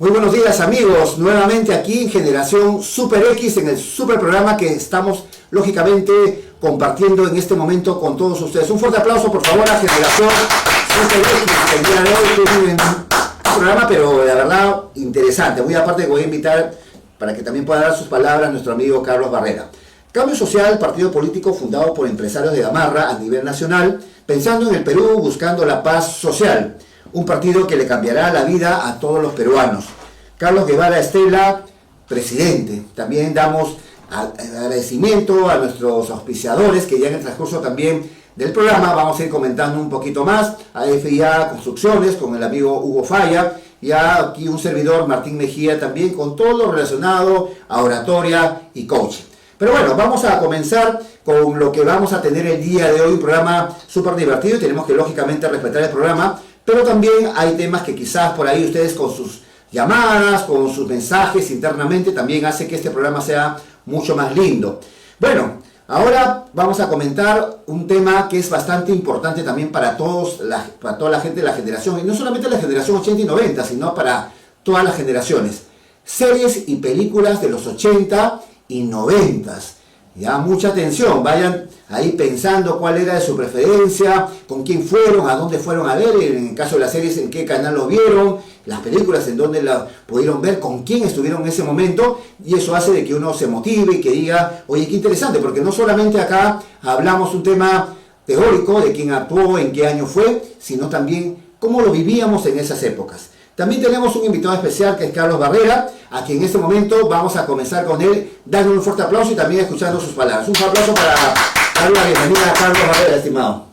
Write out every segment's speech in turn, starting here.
Muy buenos días amigos, nuevamente aquí en Generación Super X, en el super programa que estamos lógicamente compartiendo en este momento con todos ustedes. Un fuerte aplauso por favor a Generación Super X. El día de hoy tienen un programa pero la verdad interesante. Muy aparte que voy a invitar para que también pueda dar sus palabras nuestro amigo Carlos Barrera. Cambio Social, partido político fundado por empresarios de Gamarra a nivel nacional, pensando en el Perú, buscando la paz social. Un partido que le cambiará la vida a todos los peruanos. Carlos Guevara Estela, presidente. También damos agradecimiento a nuestros auspiciadores que ya en el transcurso también del programa vamos a ir comentando un poquito más. A FIA Construcciones con el amigo Hugo Falla y aquí un servidor Martín Mejía también con todo lo relacionado a oratoria y coaching. Pero bueno, vamos a comenzar con lo que vamos a tener el día de hoy, un programa súper divertido y tenemos que lógicamente respetar el programa. Pero también hay temas que quizás por ahí ustedes con sus llamadas, con sus mensajes internamente también hace que este programa sea mucho más lindo. Bueno, ahora vamos a comentar un tema que es bastante importante también para para toda la gente de la generación, y no solamente la generación 80 y 90, sino para todas las generaciones. Series y películas de los 80 y 90. Ya, mucha atención, vayan ahí pensando cuál era de su preferencia, con quién fueron, a dónde fueron a ver, en el caso de las series, en qué canal lo vieron, las películas en dónde la pudieron ver, con quién estuvieron en ese momento, y eso hace de que uno se motive y que diga, oye, qué interesante, porque no solamente acá hablamos un tema teórico de quién actuó, en qué año fue, sino también cómo lo vivíamos en esas épocas. También tenemos un invitado especial que es Carlos Barrera, a quien en este momento vamos a comenzar con él, dándole un fuerte aplauso y también escuchando sus palabras. Un aplauso para darle la bienvenida a Carlos Barrera, estimado.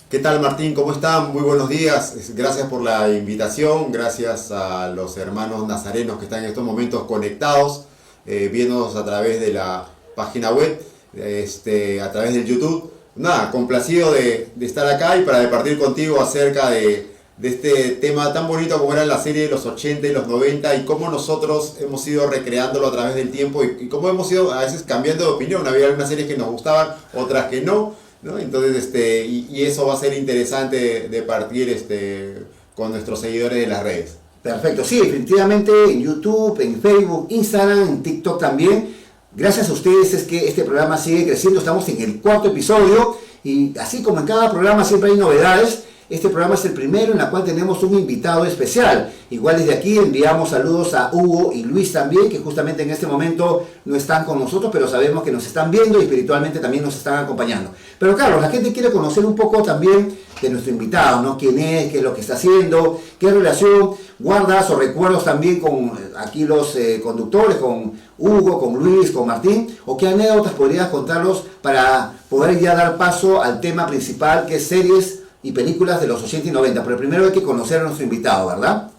¿Qué tal, Martín? ¿Cómo están? Muy buenos días. Gracias por la invitación, gracias a los hermanos nazarenos que están en estos momentos conectados, viéndonos a través de la página web, a través del YouTube. Nada, complacido de estar acá y para departir contigo acerca de este tema tan bonito como era la serie de los 80 y los 90 y cómo nosotros hemos ido recreándolo a través del tiempo y cómo hemos ido a veces cambiando de opinión. Había algunas series que nos gustaban, otras que no, ¿no? Entonces, y eso va a ser interesante de partir con nuestros seguidores de las redes. Perfecto, sí, definitivamente en YouTube, en Facebook, Instagram, en TikTok también. Gracias a ustedes es que este programa sigue creciendo. Estamos en el 4º episodio y así como en cada programa siempre hay novedades. Este programa es el primero en el cual tenemos un invitado especial. Igual desde aquí enviamos saludos a Hugo y Luis también, que justamente en este momento no están con nosotros, pero sabemos que nos están viendo y espiritualmente también nos están acompañando. Pero Carlos, la gente quiere conocer un poco también de nuestro invitado, ¿no? ¿Quién es? ¿Qué es lo que está haciendo? ¿Qué relación guardas o recuerdos también con aquí los conductores, con Hugo, con Luis, con Martín? ¿O qué anécdotas podrías contarlos para poder ya dar paso al tema principal, que es series y películas de los 80 y 90, pero primero hay que conocer a nuestro invitado, ¿verdad?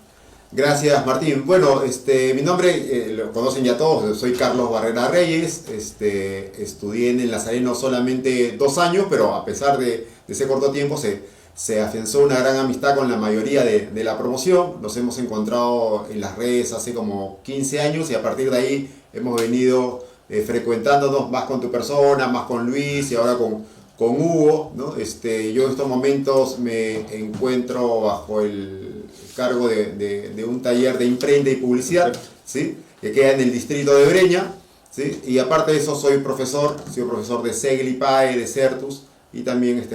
Gracias, Martín. Bueno, mi nombre lo conocen ya todos, soy Carlos Barrera Reyes, estudié en el Nazareno solamente 2 años, pero a pesar de ese corto tiempo se afianzó una gran amistad con la mayoría de la promoción. Nos hemos encontrado en las redes hace como 15 años y a partir de ahí hemos venido frecuentándonos más con tu persona, más con Luis y ahora con Hugo, ¿no? Yo en estos momentos me encuentro bajo el cargo de un taller de imprenta y publicidad, ¿sí? Que queda en el distrito de Breña, ¿sí? Y aparte de eso soy profesor de Segel y PAE, de Certus, y también,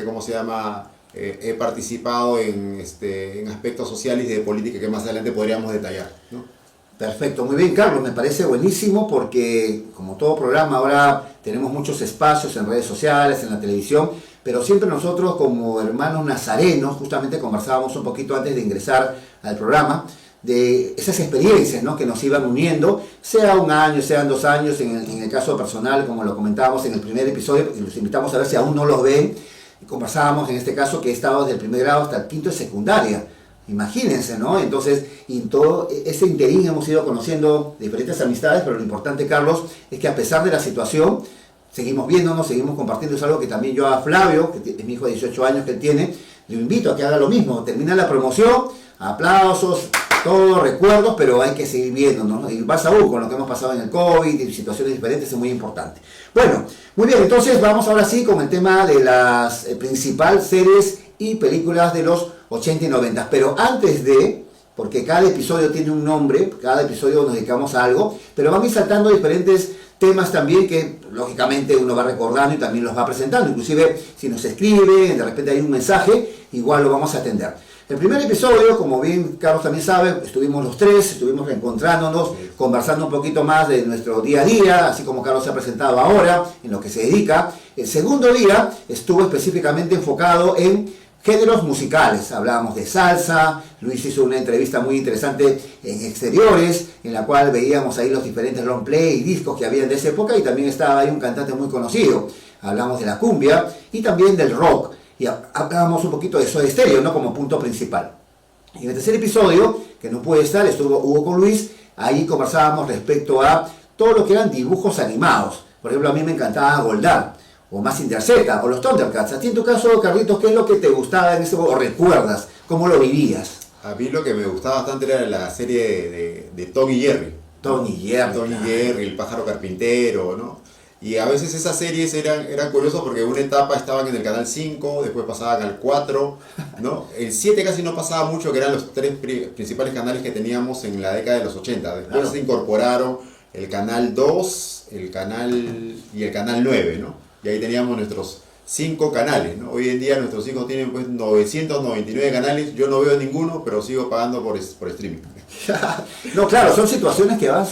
he participado en aspectos sociales y de política que más adelante podríamos detallar, ¿no? Perfecto, muy bien Carlos, me parece buenísimo porque como todo programa ahora tenemos muchos espacios en redes sociales, en la televisión, pero siempre nosotros como hermanos nazarenos, justamente conversábamos un poquito antes de ingresar al programa, de esas experiencias, ¿no? Que nos iban uniendo, sea 1 año, sean 2 años, en el caso personal, como lo comentábamos en el primer episodio, y los invitamos a ver si aún no los ven, y conversábamos en este caso que he estado desde el 1er grado hasta el 5º de secundaria. Imagínense, ¿no? Entonces, y en todo ese interín hemos ido conociendo diferentes amistades, pero lo importante, Carlos, es que a pesar de la situación, seguimos viéndonos, seguimos compartiendo. Es algo que también yo a Flavio, que es mi hijo de 18 años que él tiene, le invito a que haga lo mismo. Termina la promoción, aplausos, todos recuerdos, pero hay que seguir viéndonos, ¿no? Y más aún con lo que hemos pasado en el COVID y situaciones diferentes es muy importante. Bueno, muy bien, entonces vamos ahora sí con el tema de las principales series y películas de los 80 y 90. Pero antes de porque cada episodio tiene un nombre, cada episodio nos dedicamos a algo, pero van a ir saltando diferentes temas también que lógicamente uno va recordando y también los va presentando. Inclusive si nos escribe, de repente hay un mensaje, igual lo vamos a atender. El primer episodio, como bien Carlos también sabe, estuvimos los tres, estuvimos reencontrándonos, conversando un poquito más de nuestro día a día, así como Carlos se ha presentado ahora, en lo que se dedica. El segundo día estuvo específicamente enfocado en géneros musicales. Hablábamos de salsa, Luis hizo una entrevista muy interesante en Exteriores, en la cual veíamos ahí los diferentes long play y discos que habían de esa época, y también estaba ahí un cantante muy conocido. Hablamos de la cumbia y también del rock. Y hablábamos un poquito de Soda Stereo, ¿no? Como punto principal. Y en el tercer episodio, que no pude estar, Hugo con Luis, ahí conversábamos respecto a todo lo que eran dibujos animados. Por ejemplo, a mí me encantaba Goldar, o Mazinger Z, o los Thundercats. A ti en tu caso, Carlitos, ¿qué es lo que te gustaba en ese momento, o recuerdas? ¿Cómo lo vivías? A mí lo que me gustaba bastante era la serie de Tom y Jerry. Tom y Jerry. Tom y Jerry, el pájaro carpintero, ¿no? Y a veces esas series eran curiosas porque una etapa estaban en el canal 5, después pasaban al 4, ¿no? El 7 casi no pasaba mucho, que eran los tres principales canales que teníamos en la década de los 80. Después claro, se incorporaron el canal 2, el canal 9, ¿no? Y ahí teníamos nuestros 5 canales, ¿no? Hoy en día nuestros hijos tienen pues 999 canales, yo no veo ninguno, pero sigo pagando por streaming. No, claro, son situaciones que van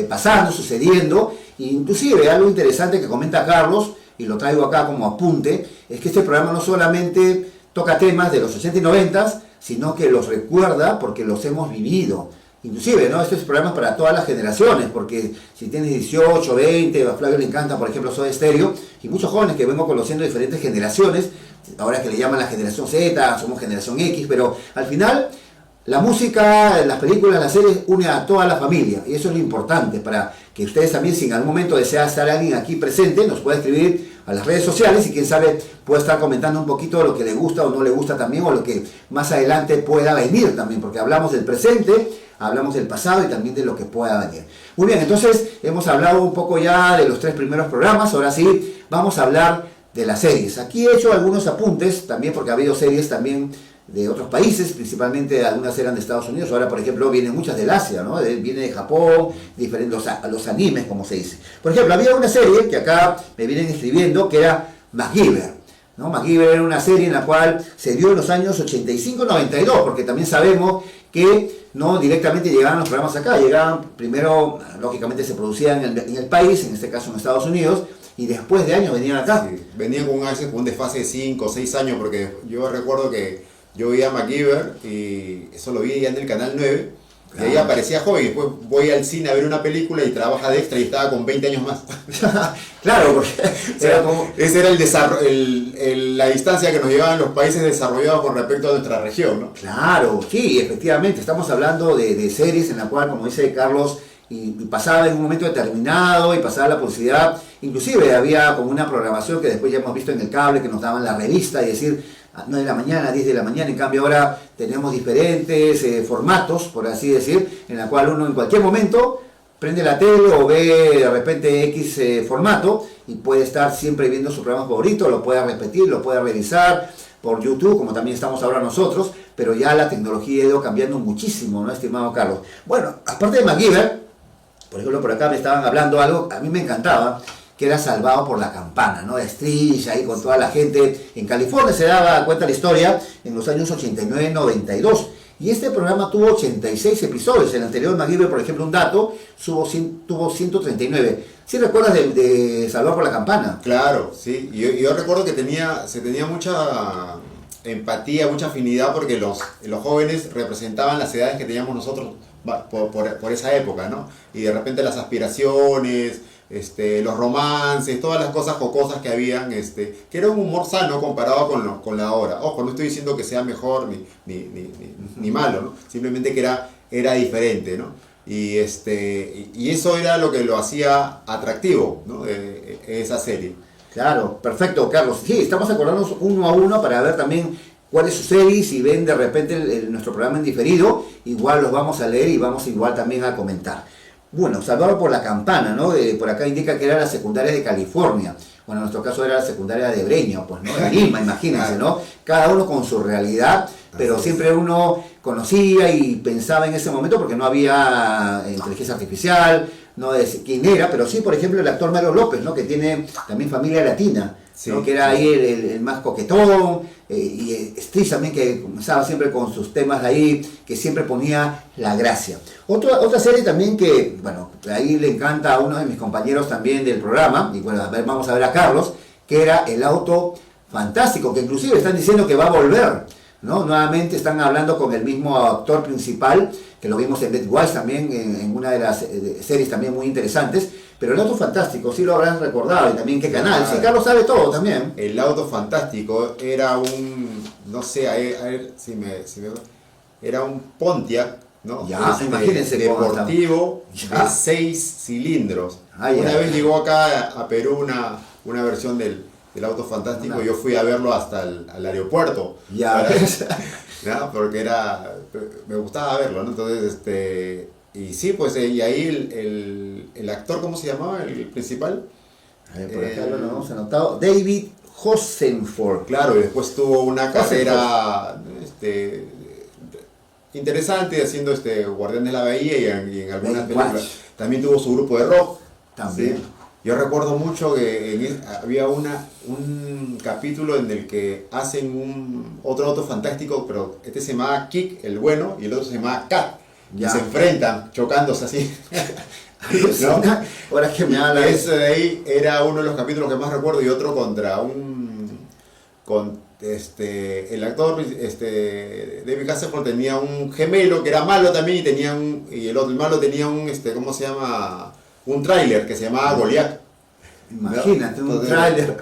pasando, sucediendo. Inclusive algo interesante que comenta Carlos, y lo traigo acá como apunte, es que este programa no solamente toca temas de los 80 y 90, sino que los recuerda porque los hemos vivido. Inclusive, ¿no? Estos programas para todas las generaciones, porque si tienes 18, 20, a Flavio le encanta, por ejemplo, Soda Stereo, y muchos jóvenes que vengo conociendo de diferentes generaciones, ahora que le llaman la generación Z, somos generación X, pero al final la música, las películas, las series une a toda la familia, y eso es lo importante, para que ustedes también, si en algún momento desea estar alguien aquí presente, nos pueda escribir a las redes sociales, y quién sabe, puede estar comentando un poquito lo que le gusta o no le gusta también, o lo que más adelante pueda venir también, porque hablamos del presente, hablamos del pasado y también de lo que pueda venir. Muy bien, entonces hemos hablado un poco ya de los 3 primeros programas, ahora sí vamos a hablar de las series. Aquí he hecho algunos apuntes, también porque ha habido series también de otros países, principalmente algunas eran de Estados Unidos, ahora por ejemplo vienen muchas del Asia, ¿no? Viene de Japón, diferentes, los animes, como se dice. Por ejemplo, había una serie que acá me vienen escribiendo que era MacGyver, ¿no? MacGyver era una serie en la cual se dio en los años 85-92, porque también sabemos que no directamente llegaban los programas acá, llegaban primero, lógicamente se producían en el país, en este caso en Estados Unidos, y después de años venían acá. Sí, venían con un desfase de 5 o 6 años, porque yo recuerdo que yo veía MacGyver y eso lo vi ya en el canal 9, y ahí aparecía joven, y después voy al cine a ver una película y trabaja de extra y estaba con 20 años más. Claro, porque era como... Ese era la distancia que nos llevaban los países desarrollados con respecto a nuestra región, ¿no? Claro, sí, efectivamente, estamos hablando de series en la cual, como dice Carlos, y pasaba en un momento determinado y pasaba la publicidad, inclusive había como una programación que después ya hemos visto en el cable, que nos daban la revista y decir 9 de la mañana, 10 de la mañana. En cambio ahora tenemos diferentes formatos, por así decir, en la cual uno en cualquier momento prende la tele o ve de repente X formato y puede estar siempre viendo su programa favorito, lo puede repetir, lo puede revisar por YouTube, como también estamos ahora nosotros, pero ya la tecnología ha ido cambiando muchísimo, ¿no, estimado Carlos? Bueno, aparte de MacGyver, por ejemplo, por acá me estaban hablando algo, a mí me encantaba, que era Salvado por la Campana, ¿no? De Estrella, ahí con toda la gente. En California se daba cuenta la historia en los años 89-92. Y este programa tuvo 86 episodios. El anterior, MacGyver, por ejemplo, un dato, tuvo 139. ¿Sí recuerdas de Salvado por la Campana? Claro, sí. Yo recuerdo que se tenía mucha empatía, mucha afinidad, porque los jóvenes representaban las edades que teníamos nosotros por esa época, ¿no? Y de repente las aspiraciones, los romances, todas las cosas jocosas que habían, que era un humor sano comparado con la hora. Ojo, no estoy diciendo que sea mejor ni malo, ¿no? Simplemente que era diferente, ¿no? Y eso era lo que lo hacía atractivo, ¿no? Esa serie. Claro, perfecto, Carlos. Sí, estamos acordándonos uno a uno para ver también cuál es su serie. Si ven de repente nuestro programa en diferido, igual los vamos a leer y vamos igual también a comentar. Bueno, Salvado por la Campana, ¿no? Por acá indica que era la secundaria de California. Bueno, en nuestro caso era la secundaria de Breña, pues, ¿no? De Lima, imagínense, ¿no? Cada uno con su realidad, pero siempre uno conocía y pensaba en ese momento porque no había inteligencia artificial, no de quién era, pero sí, por ejemplo, el actor Mario López, ¿no? Que tiene también familia latina, Sí, ¿no? Que era ahí el más coquetón, y Stris también, que comenzaba siempre con sus temas de ahí, que siempre ponía la gracia. Otra serie también que, bueno, ahí le encanta a uno de mis compañeros también del programa, y bueno, vamos a ver a Carlos, que era El Auto Fantástico, que inclusive están diciendo que va a volver, ¿no? Nuevamente están hablando con el mismo actor principal, que lo vimos en Dead Wise también, en una de las series también muy interesantes, pero El Auto Fantástico sí lo habrán recordado, y también qué canal. Sí, Carlos sabe todo también. El Auto Fantástico era un, no sé, a ver era un Pontiac, ¿no? Ya, imagínense deportivo ya. de 6 cilindros. Ah, ya. Una vez llegó acá a Perú una versión del Auto Fantástico, No. Yo fui a verlo hasta al aeropuerto. Ya. ¿No? Porque me gustaba verlo, ¿no? Entonces, y sí, pues, y ahí el actor, ¿cómo se llamaba? El principal. A ver, por acá lo hemos anotado. David Hasselhoff. Claro, y después tuvo una carrera interesante haciendo Guardián de la Bahía y en algunas películas. También tuvo su grupo de rock. También. ¿Sí? Yo recuerdo mucho que había un capítulo en el que hacen otro auto fantástico, pero este se llamaba Kick, el bueno, y el otro se llamaba Cat. Ya. Y se enfrentan, chocándose así. ¿No? Ahora que me habla de Ese de ahí era uno de los capítulos que más recuerdo, y otro el actor David Hasselhoff tenía un gemelo que era malo también, y el malo tenía ¿cómo se llama? Un tráiler que se llamaba Goliath. Imagínate, un tráiler.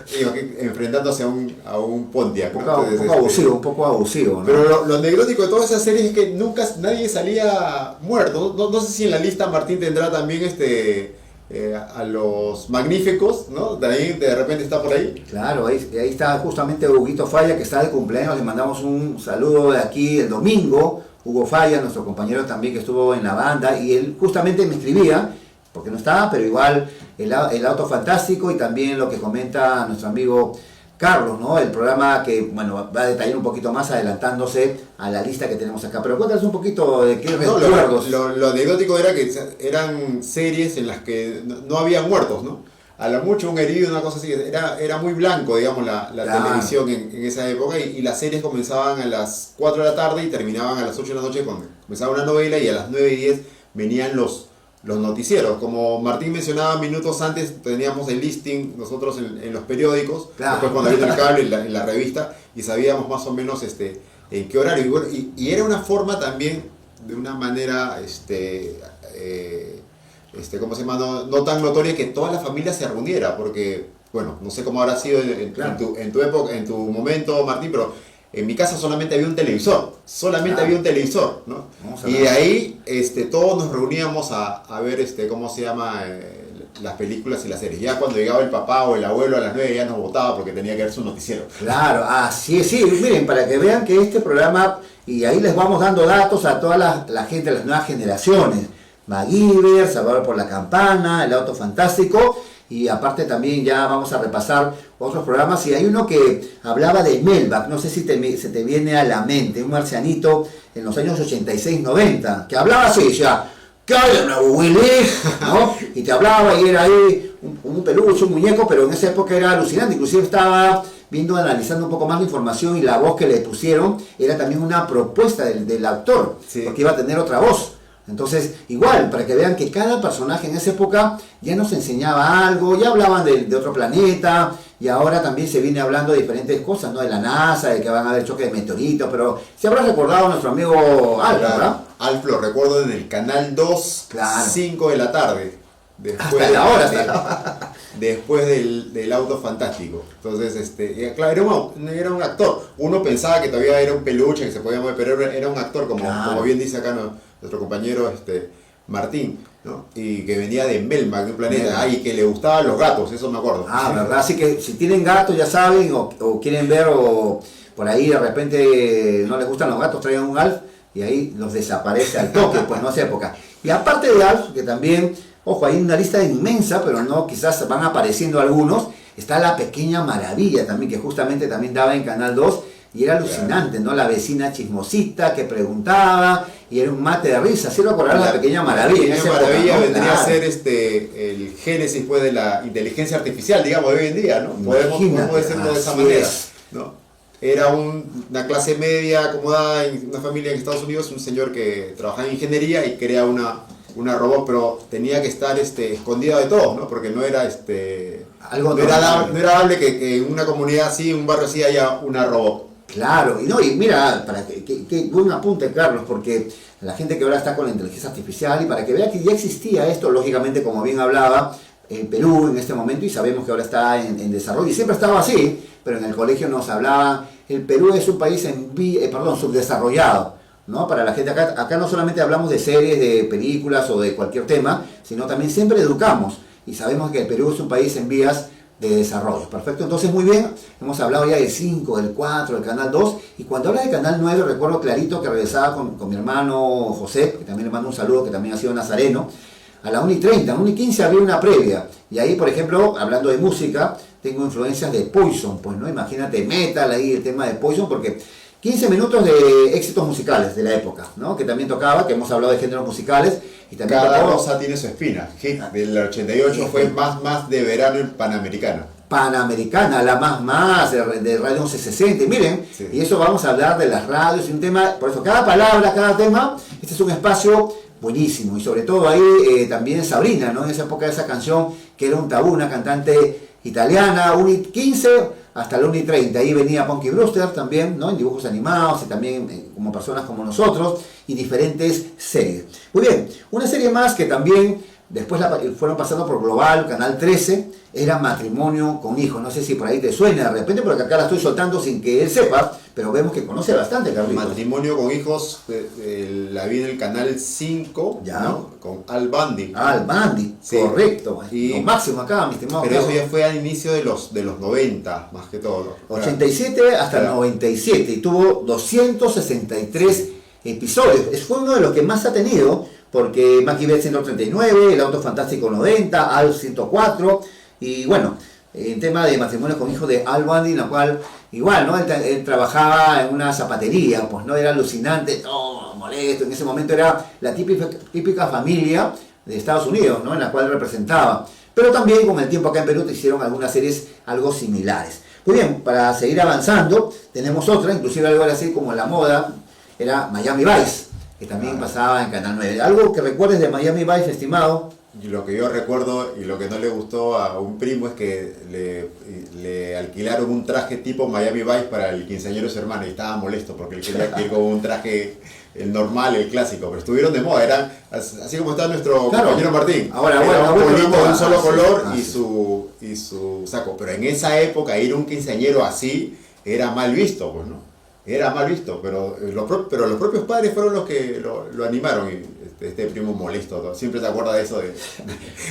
Enfrentándose a un Pontiac. Un ¿no? poco abusivo, ¿no? Pero lo anecdótico de todas esas series es que nunca nadie salía muerto. No sé si en la lista Martín tendrá también a los magníficos, ¿no? De repente está por ahí. Claro, ahí está justamente Huguito Falla, que está de cumpleaños. Le mandamos un saludo de aquí el domingo. Hugo Falla, nuestro compañero también que estuvo en la banda, y él justamente me escribía, porque no estaba, pero igual el Auto Fantástico, y también lo que comenta nuestro amigo Carlos, ¿no? El programa que, bueno, va a detallar un poquito más adelantándose a la lista que tenemos acá. Pero cuéntanos un poquito de qué recuerdos. Lo anecdótico era que eran series en las que no había muertos, ¿no? A lo mucho un herido, una cosa así. Era muy blanco, digamos, la Claro. televisión en esa época, y las series comenzaban a las 4 de la tarde y terminaban a las 8 de la noche cuando comenzaba una novela, y a las 9:10 venían los noticieros. Como Martín mencionaba minutos antes, teníamos el listing nosotros en los periódicos, Claro. después cuando vino el cable en la revista, y sabíamos más o menos en qué horario. Y era una forma también, de una manera ¿cómo se llama? No tan notoria, que toda la familia se reuniera, porque, bueno, no sé cómo habrá sido Claro. en tu época, en tu momento, Martín, pero en mi casa solamente había un televisor, Claro. había un televisor, ¿no? Y de ahí todos nos reuníamos a ver, ¿cómo se llama? Las películas y las series. Ya cuando llegaba el papá o el abuelo a las 9 ya nos votaba porque tenía que ver su noticiero. Claro, así es, sí, miren, para que vean que este programa, y ahí les vamos dando datos a toda la gente de las nuevas generaciones. MacGyver, Salvador por la Campana, El Auto Fantástico, y aparte también ya vamos a repasar otros programas, y hay uno que hablaba de Melbach, no sé si se te viene a la mente, un marcianito en los años 86-90, que hablaba así, ya, ¿qué hay, Willy? ¿No? Y te hablaba, y era ahí un peluche, un muñeco, pero en esa época era alucinante. Inclusive estaba analizando un poco más la información, y la voz que le pusieron era también una propuesta del actor, Sí. porque iba a tener otra voz. Entonces, igual, para que vean que cada personaje en esa época ya nos enseñaba algo, ya hablaban de otro planeta, y ahora también se viene hablando de diferentes cosas, ¿no? De la NASA, de que van a haber choques de meteoritos, pero se habrá recordado a nuestro amigo Alf, ¿verdad? Alf lo recuerdo en el canal 2, Claro. 5 de la tarde. Hasta la hora. Después del Auto Fantástico. Entonces, claro, era un actor. Uno pensaba que todavía era un peluche que se podía mover, pero era un actor, Claro. como bien dice acá nuestro compañero Martín, ¿no? Y que venía de Melmac, de un planeta, y que le gustaban los gatos, eso me acuerdo. ¿Verdad? Así que si tienen gatos, ya saben, o quieren ver, o por ahí de repente no les gustan los gatos, traigan un Alf, y ahí los desaparece al toque, pues no hace época. Y aparte de Alf, que también, ojo, hay una lista inmensa, pero no, quizás van apareciendo algunos, está La Pequeña Maravilla también, que justamente también daba en Canal 2, y era alucinante, ¿no? La vecina chismosita que preguntaba y era un mate de risa. ¿Sí recordarás la pequeña maravilla? La pequeña maravilla vendría a ser el génesis pues, de la inteligencia artificial, digamos, de hoy en día, ¿no? Podemos decirlo de esa manera, ¿no? Era una clase media acomodada en una familia en Estados Unidos, un señor que trabajaba en ingeniería y crea una robot, pero tenía que estar escondida de todos, ¿no? Porque no era no era dable que en una comunidad así, en un barrio así, haya una robot. Claro, y mira, para que buen apunte, Carlos, porque la gente que ahora está con la inteligencia artificial, y para que vea que ya existía esto, lógicamente, como bien hablaba, en Perú en este momento, y sabemos que ahora está en desarrollo, y siempre estaba así, pero en el colegio nos hablaban, el Perú es un país subdesarrollado, ¿no? Para la gente acá no solamente hablamos de series, de películas o de cualquier tema, sino también siempre educamos, y sabemos que el Perú es un país en vías de desarrollo. Perfecto, entonces muy bien, hemos hablado ya del 5, del 4, del Canal 2, y cuando habla de Canal 9 recuerdo clarito que regresaba con mi hermano José, que también le mando un saludo, que también ha sido nazareno, a la 1:30, 1:15 había una previa, y ahí por ejemplo, hablando de música, tengo influencias de Poison, pues no, imagínate metal ahí, el tema de Poison, porque 15 minutos de éxitos musicales de la época, ¿no? Que también tocaba, que hemos hablado de géneros musicales, y también Cada tocó, rosa tiene su espina. Hit del 88 fue más de verano en Panamericana. Panamericana, la más de Radio 1160, y miren, Sí. y eso vamos a hablar de las radios, y un tema, por eso cada palabra, cada tema, este es un espacio buenísimo, y sobre todo ahí también Sabrina, ¿no? En esa época de esa canción, que era un tabú, una cantante italiana, 1:15 hasta la 1:30, ahí venía Punky Brewster también, ¿no? En dibujos animados, y también como personas como nosotros, y diferentes series. Muy bien, una serie más que también después fueron pasando por Global, Canal 13, era Matrimonio con Hijos. No sé si por ahí te suena de repente, porque acá la estoy soltando sin que él sepa, pero vemos que conoce bastante, Carlitos. Matrimonio con Hijos, la vi en el Canal 5, Ya. ¿no? Con Al Bundy. Al Bundy, Sí. correcto. Y- Lo máximo acá, mi estimado. Pero eso Carlos. ya fue al inicio de los 90, más que todo. 87 hasta el Claro. 97, y tuvo 263 episodios. Fue uno de los que más ha tenido, porque Macbeth 139, El Auto Fantástico 90, Al 104, y bueno, en tema de Matrimonio con Hijos de Al Bundy, en la cual igual, ¿no? Él trabajaba en una zapatería, pues no era alucinante, todo molesto, en ese momento era la típica familia de Estados Unidos, ¿no? En la cual representaba. Pero también con el tiempo acá en Perú te hicieron algunas series algo similares. Muy bien, para seguir avanzando, tenemos otra, inclusive algo así como la moda, era Miami Vice, que también pasaba en Canal 9. ¿Algo que recuerdes de Miami Vice, estimado? Y lo que yo recuerdo y lo que no le gustó a un primo es que le alquilaron un traje tipo Miami Vice para el quinceañero de su hermana y estaba molesto porque él quería ir con un traje el normal, el clásico, pero estuvieron de moda, eran así como está nuestro Claro. compañero Martín. Ahora, era bueno, un polito de un solo sí, color y sí. su saco, pero en esa época ir a un quinceañero así era mal visto, pues no. Era mal visto, pero los propios padres fueron los que lo animaron y este primo molesto, ¿no? Siempre se acuerda de eso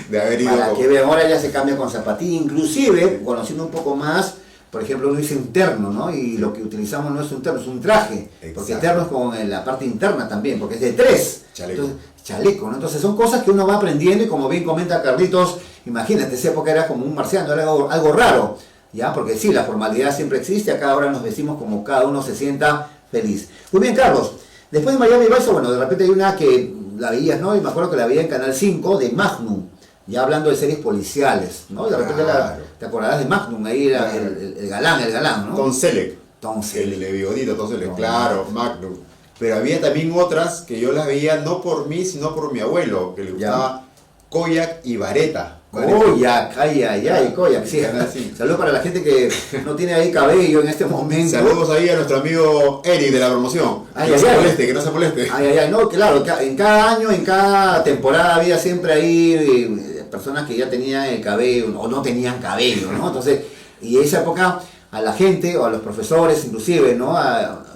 de haber ido Para con- que vean, ahora ya se cambia con zapatillas, inclusive, conociendo un poco más, por ejemplo, uno dice un terno, ¿no? Y lo que utilizamos no es un terno, es un traje, porque Exacto. terno es con la parte interna también, porque es de 3. Chaleco. Entonces, chaleco, ¿no? Entonces son cosas que uno va aprendiendo, y como bien comenta Carlitos, imagínate, esa época era como un marciano, era algo raro, ¿ya? Porque sí, la formalidad siempre existe, acá ahora nos vestimos como cada uno se sienta feliz. Muy bien, Carlos, después de Miami Vice, bueno, de repente hay una que la veías, ¿no? Y me acuerdo que la veía en Canal 5 de Magnum, ya hablando de series policiales, ¿no? De repente Claro. te acordarás de Magnum, ahí era Claro. el galán, ¿no? Tom Selleck. Tom El Selleck. de bigodito, Tom Selleck, No, claro, Magnum. Pero había también otras que yo las veía no por mí, sino por mi abuelo, que le gustaba Koyak y Vareta. Koyak, ay, Koyak, sí. Canal 5. Saludos para la gente que no tiene ahí cabello en este momento. Saludos ahí a nuestro amigo Eric de la promoción. Ay, que no ay, se ay. moleste, que no se moleste. Ay, no, claro, en cada año, en cada temporada había siempre ahí personas que ya tenían el cabello o no tenían cabello, ¿no? Entonces, y esa época a la gente o a los profesores inclusive, ¿no?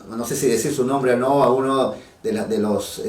No sé si decir su nombre o no, a uno de los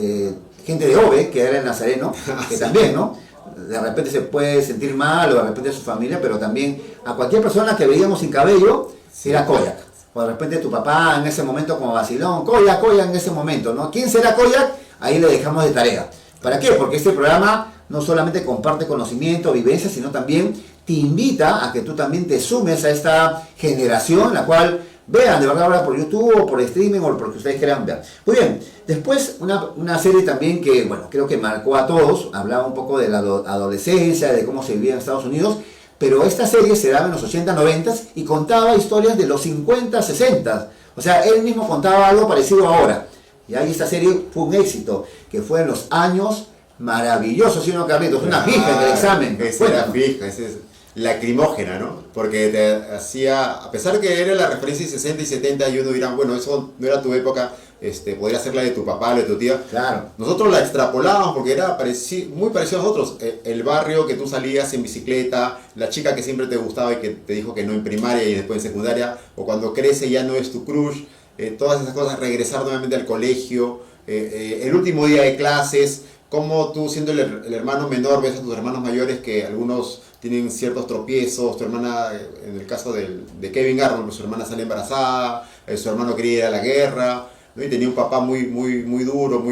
gente de OVE, que era el nazareno, que Sí. también, ¿no? De repente se puede sentir mal, o de repente a su familia, pero también a cualquier persona que veíamos sin cabello, Sí. era Koyak. O de repente tu papá en ese momento como vacilón, Koyak en ese momento, ¿no? ¿Quién será Koyak? Ahí le dejamos de tarea. ¿Para qué? Porque este programa no solamente comparte conocimiento, vivencia, sino también te invita a que tú también te sumes a esta generación, la cual Vean, de verdad, ahora por YouTube o por streaming o por que ustedes quieran ver. Muy bien, después una serie también que, bueno, creo que marcó a todos, hablaba un poco de la adolescencia, de cómo se vivía en Estados Unidos, pero esta serie se daba en los 80, 90 y contaba historias de los 50, 60. O sea, él mismo contaba algo parecido ahora. Y ahí esta serie fue un éxito, que fue en los años maravillosos, ¿sí o no, Carlitos? Una fija en el examen. Esa era fija, esa es lacrimógena, ¿no? Porque te hacía, a pesar de que era la referencia de 60 y 70, y uno dirá, bueno, eso no era tu época, podría ser la de tu papá, la de tu tía. Claro. Nosotros la extrapolábamos porque era muy parecido a nosotros. El barrio que tú salías en bicicleta, la chica que siempre te gustaba y que te dijo que no en primaria y después en secundaria, o cuando crece ya no es tu crush, todas esas cosas, regresar nuevamente al colegio, el último día de clases, como tú siendo el hermano menor ves a tus hermanos mayores que algunos tienen ciertos tropiezos, tu hermana, en el caso de Kevin Arnold, pues su hermana sale embarazada, su hermano quería ir a la guerra, ¿no? Y tenía un papá muy duro,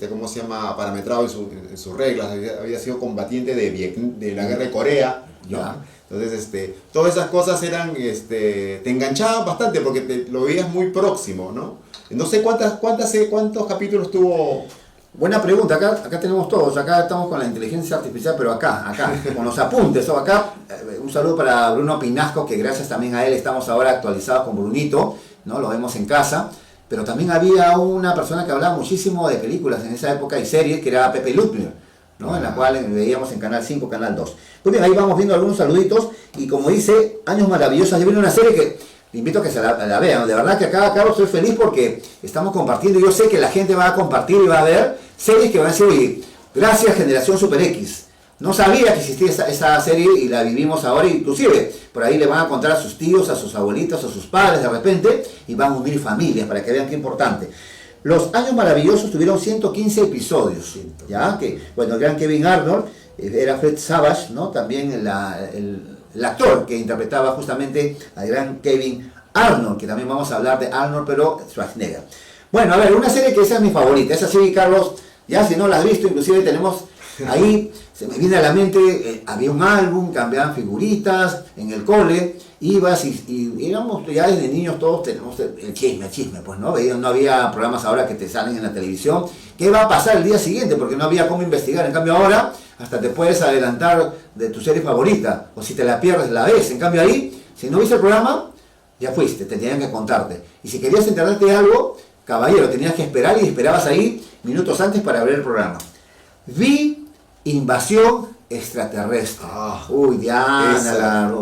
¿cómo se llama?, parametrado en sus reglas, había sido combatiente de la guerra de Corea, ¿no? Ya. Entonces, todas esas cosas eran, te enganchaban bastante porque lo veías muy próximo, ¿no? No sé cuántos capítulos tuvo. Buena pregunta, acá tenemos todos, acá estamos con la inteligencia artificial, pero acá, con los apuntes, o acá, un saludo para Bruno Pinasco, que gracias también a él estamos ahora actualizados con Brunito, ¿no? Lo vemos en casa, pero también había una persona que hablaba muchísimo de películas en esa época y series, que era Pepe Ludmer, ¿no? En la cual veíamos en Canal 5, Canal 2. Pues bien, ahí vamos viendo algunos saluditos, y como dice, Años Maravillosos, ya viene una serie que te invito a que la vean. De verdad que acá, Carlos, estoy feliz porque estamos compartiendo. Yo sé que la gente va a compartir y va a ver series que van a decir, oye, gracias Generación Super X. No sabía que existía esa serie y la vivimos ahora. Inclusive, por ahí le van a contar a sus tíos, a sus abuelitos, a sus padres de repente y van a unir familias para que vean qué importante. Los Años Maravillosos tuvieron 115 episodios. ¿Ya? Que, bueno, el gran Kevin Arnold era Fred Savage, ¿no? También el actor que interpretaba justamente al gran Kevin Arnold, que también vamos a hablar de Arnold, pero Schwarzenegger. Bueno, a ver, una serie que esa es mi favorita, esa serie, Carlos, ya si no la has visto, inclusive tenemos ahí, se me viene a la mente, había un álbum, cambiaban figuritas en el cole, ibas y éramos, ya desde niños todos tenemos el chisme, pues, ¿no? No había programas ahora que te salen en la televisión, ¿qué va a pasar el día siguiente? Porque no había cómo investigar, en cambio ahora hasta te puedes adelantar de tu serie favorita, o si te la pierdes la ves, en cambio ahí, si no viste el programa, ya fuiste, te tenían que contarte, y si querías enterarte de algo, caballero, tenías que esperar y esperabas ahí minutos antes para ver el programa. Vi Invasión Extraterrestre. Uy, Diana,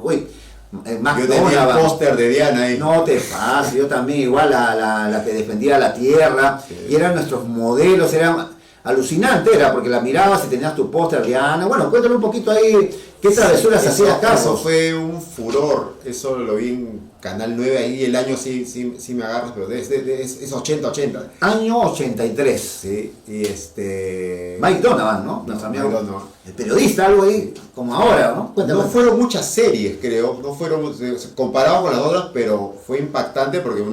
uy, yo tenía el póster de Diana ahí. No te pases, yo también, igual la que defendía la Tierra, sí. Y eran nuestros modelos, eran alucinante, era porque la mirabas y tenías tu póster de Diana. Bueno, cuéntale un poquito ahí, ¿qué travesuras hacías, Carlos? Eso fue un furor, eso lo vi en Canal 9, ahí el año sí me agarras, pero es 80. Año 83. Sí, y Mike Donovan, ¿no? Nuestro amigo. Mike Donovan. El periodista, algo ahí, como ahora, ¿no? No fueron muchas series, creo, no fueron, comparado con las otras, pero fue impactante porque